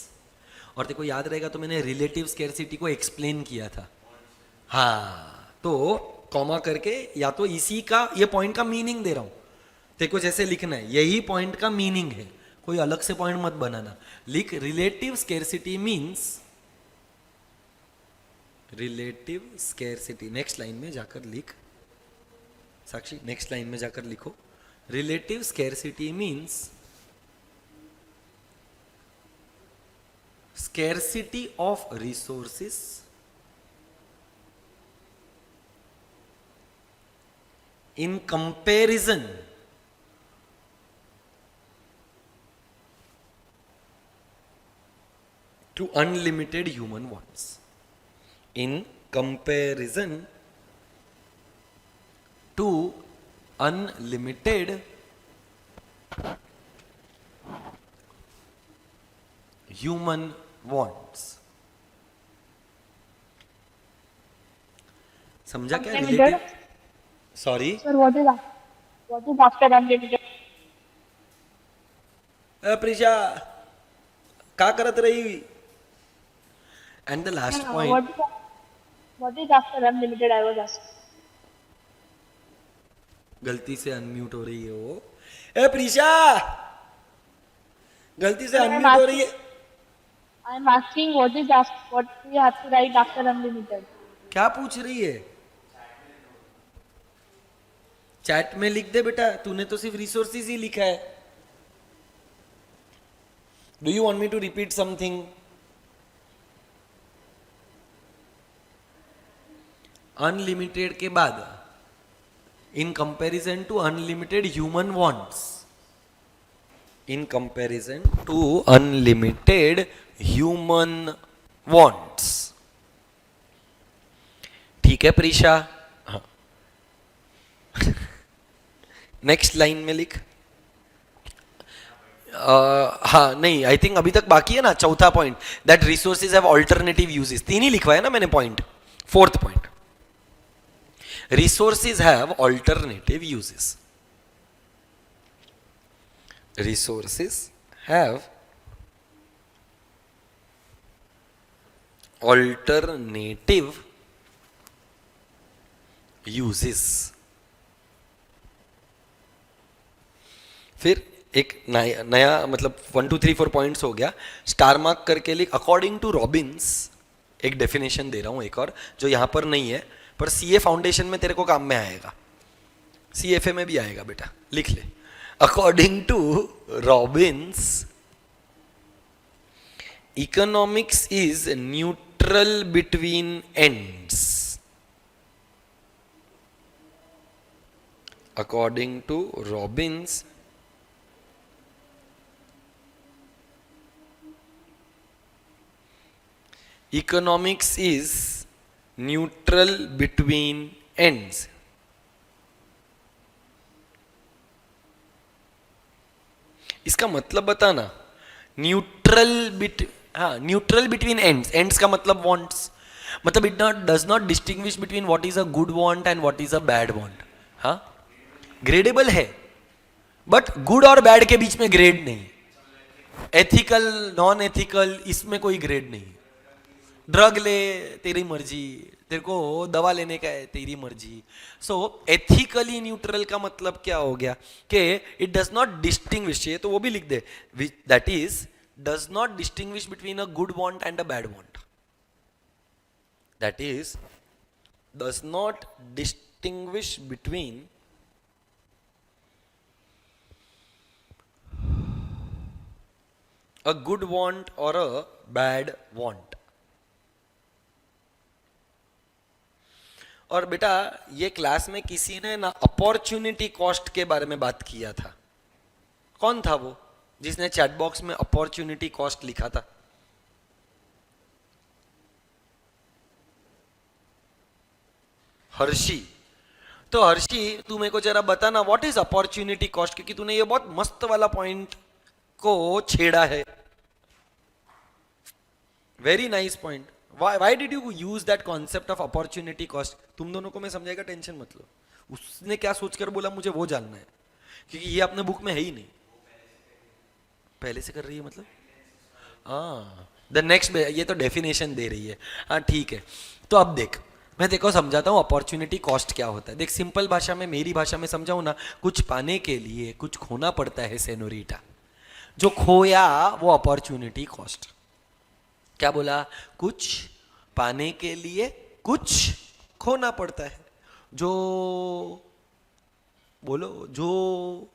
और देखो याद रहेगा तो मैंने relative scarcity को explain किया था. हाँ, तो कॉमा करके या तो इसी का ये पॉइंट का मीनिंग दे रहा हूं, देखो जैसे लिखना है, यही पॉइंट का मीनिंग है, कोई अलग से पॉइंट मत बनाना. लिख relative scarcity means, relative scarcity next line में जाकर लिख, साक्षी नेक्स्ट लाइन में जाकर लिखो, relative scarcity means scarcity of resources in comparison to unlimited human wants. In comparison to unlimited human wants. समझा क्या relative? Sorry Sir, what is after unlimited? Prisha का करत रही? And the last point, What is after unlimited? I was asking. गलती से unmute हो रही है वो. ए प्रिशा, गलती से अनम्यूट हो रही है. I am asking what we have to write after unlimited. क्या पूछ रही है? चैट में लिख दे बेटा, तूने तो सिर्फ रिसोर्सेज ही लिखा है. Do you want me to repeat something? Unlimited के बाद in comparison to unlimited human wants, in comparison to unlimited human wants. ठीक है प्रीशा? हाँ. नेक्स्ट लाइन में लिख. हाँ नहीं, आई थिंक अभी तक बाकी है ना चौथा point, that resources have alternative uses. तीन ही लिखवाया ना मैंने point. Fourth point, resources have alternative uses. Resources have alternative uses. फिर एक नया मतलब 1 2 3 4 पॉइंट्स हो गया. स्टार मार्क करके लिख. अकॉर्डिंग टू रॉबिन्स, एक डेफिनेशन दे रहा हूं एक और जो यहां पर नहीं है, पर सीए फाउंडेशन में तेरे को काम में आएगा, सीएफए में भी आएगा बेटा, लिख ले. According to Robbins, economics is neutral between ends. According to Robbins, economics is neutral between ends. इसका मतलब बताना. Neutral between ends. एंड्स का मतलब वॉन्ट्स, मतलब it does not distinguish between what is a good want and what is a bad want. हाँ, gradable है but good और bad के बीच में ग्रेड नहीं. एथिकल नॉन एथिकल इसमें कोई ग्रेड नहीं. ड्रग ले तेरी मर्जी, तेरे को दवा लेने का है तेरी मर्जी. सो एथिकली न्यूट्रल का मतलब क्या हो गया कि इट डज नॉट डिस्टिंग्विश, ये तो वो भी लिख दे, that is does not distinguish between a good want and a bad want. That is does not distinguish between a good want or a bad want. और बेटा ये क्लास में किसी ने ना अपॉर्चुनिटी कॉस्ट के बारे में बात किया था. कौन था वो जिसने चैट बॉक्स में अपॉर्चुनिटी कॉस्ट लिखा था? हर्षी. तो हर्षी तू मेरे को जरा बताना व्हाट इज अपॉर्चुनिटी कॉस्ट, क्योंकि तूने ये बहुत मस्त वाला पॉइंट को छेड़ा है. Very nice point. Why did you use that concept of opportunity cost? तुम दोनों को मैं समझाएगा, टेंशन मत लो. उसने क्या सोचकर बोला मुझे वो जानना है, क्योंकि ये अपने बुक में है ही नहीं. पहले से कर रही है मतलब? हाँ, द नेक्स्ट, ये तो डेफिनेशन दे रही है. हाँ ठीक है. तो अब देख, मैं देखो समझाता हूँ अपॉर्चुनिटी कॉस्ट क्या होता है. देख सिंपल भाषा में, मेरी भाषा में समझाऊँ ना, कुछ पाने के लिए कुछ खोना पड़ता है सेनोरिटा. जो खोया वो अपॉर्चुनिटी कॉस्ट. क्या बोला? कुछ पाने के लिए कुछ खोना पड़ता है. जो बोलो, जो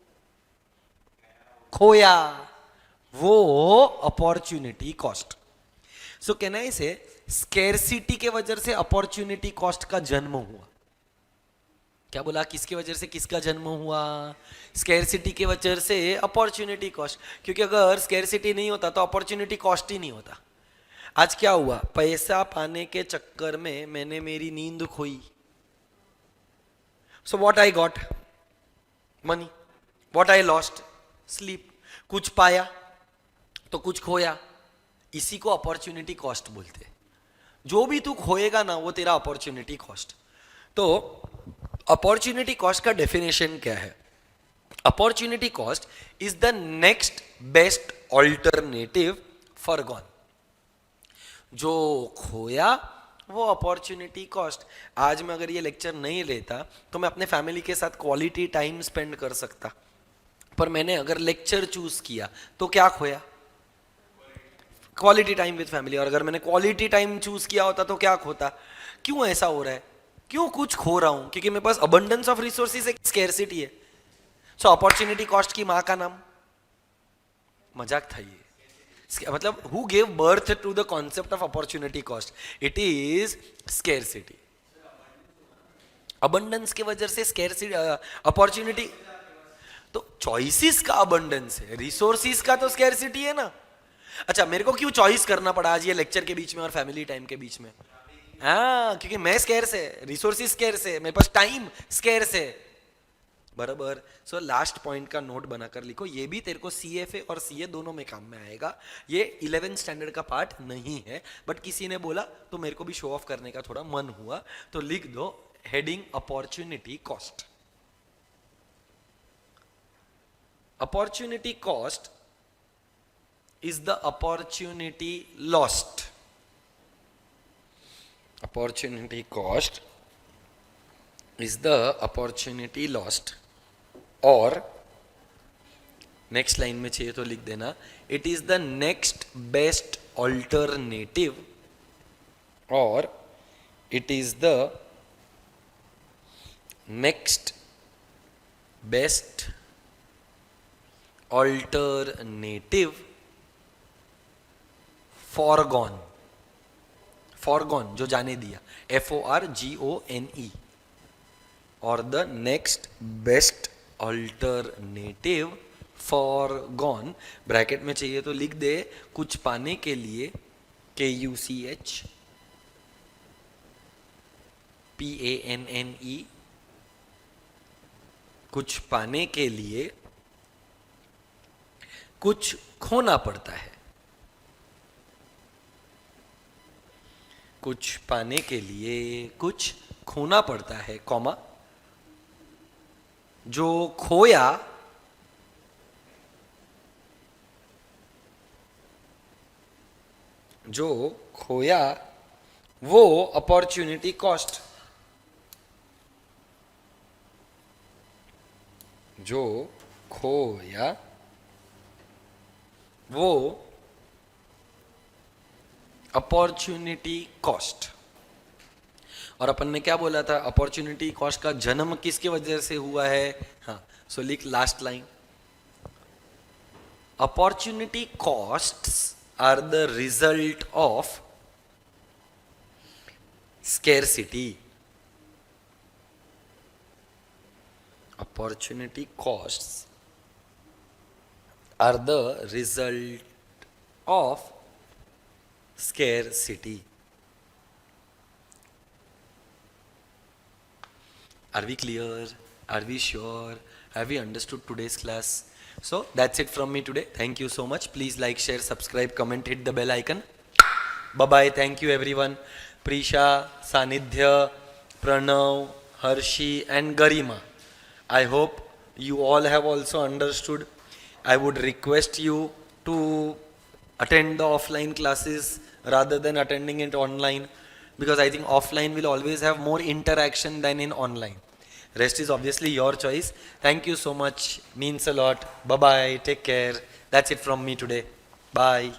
खोया वो opportunity cost. So can I से स्केर्सिटी के वजह से अपॉर्चुनिटी कॉस्ट का जन्म हुआ. क्या बोला? किसकी वजह से किसका जन्म हुआ? स्केर्सिटी की वजह से अपॉर्चुनिटी कॉस्ट. क्योंकि अगर स्केर्सिटी नहीं होता तो अपॉर्चुनिटी कॉस्ट ही नहीं होता. आज क्या हुआ? पैसा पाने के चक्कर में मैंने मेरी नींद खोई. So what I got? Money. What I lost? Sleep. कुछ पाया तो कुछ खोया. इसी को अपॉर्चुनिटी कॉस्ट बोलते हैं. जो भी तू खोएगा ना वो तेरा अपॉर्चुनिटी कॉस्ट. तो अपॉर्चुनिटी कॉस्ट का डेफिनेशन क्या है? Opportunity cost is the next best alternative for gone. जो खोया वो अपॉर्चुनिटी कॉस्ट. आज मैं अगर ये लेक्चर नहीं लेता तो मैं अपने फैमिली के साथ क्वालिटी टाइम स्पेंड कर सकता, पर मैंने अगर लेक्चर चूज किया तो क्या खोया? Quality time with family. और अगर मैंने क्वालिटी टाइम चूज किया होता तो क्या खोता? क्यों ऐसा हो रहा है? क्यों कुछ खो रहा हूं? क्योंकि मेरे पास अबंडेंस ऑफ रिसोर्सेज एक स्केर्सिटी है. सो अपॉर्चुनिटी कॉस्ट की मां का नाम? मजाक था ये. मतलब who gave birth to the concept of opportunity cost? It is scarcity. Abundance की वजह से स्केर्सिटी, अपॉर्चुनिटी. तो चॉइसेस का अबंडेंस है, रिसोर्सेज का तो स्केर्सिटी है ना. अच्छा, मेरे को क्यों चॉइस करना पड़ा आज ये लेक्चर के बीच में और फैमिली टाइम के बीच में? हाँ, क्योंकि मैं स्केर्स है, रिसोर्सेज स्केर्स है, मेरे पास टाइम स्केर्स है. बराबर. सो लास्ट पॉइंट का नोट बनाकर लिखो. ये भी तेरे को सीएफए और सीए दोनों में काम में आएगा. ये 11th स्टैंडर्ड का पार्ट नहीं है, बट किसी ने बोला तो मेरे को भी शो ऑफ करने का थोड़ा मन हुआ, तो लिख दो heading opportunity cost. Opportunity cost is the opportunity lost. Opportunity cost is the opportunity lost. और नेक्स्ट लाइन में चाहिए तो लिख देना it is the next best alternative, और it is the next best alternative foregone. Foregone जो जाने दिया, FORGONE. और the next best alternative foregone. Bracket में चाहिए तो लिख दे कुछ पाने के लिए, KUCH PANNE. कुछ पाने के लिए कुछ खोना पड़ता है. कुछ पाने के लिए कुछ खोना पड़ता है, कॉमा. जो खोया वो अपॉर्चुनिटी कॉस्ट. जो खोया वो अपॉर्चुनिटी कॉस्ट. और अपन ने क्या बोला था? अपॉर्चुनिटी कॉस्ट का जन्म किसकी वजह से हुआ है? हाँ, सो लिख last line. Opportunity costs are the result of scarcity. Opportunity costs are the result of scarcity. Are we clear? Are we sure? Have we understood today's class? So that's it from me today. Thank you so much. Please like, share, subscribe, comment, hit the bell icon. Bye-bye. Thank you everyone. Prisha, Sanidhya, Pranav, Harshi and Garima. I hope you all have also understood. I would request you to attend the offline classes rather than attending it online, because I think offline will always have more interaction than in online. Rest is obviously your choice. Thank you so much. Means a lot. Bye-bye. Take care. That's it from me today. Bye.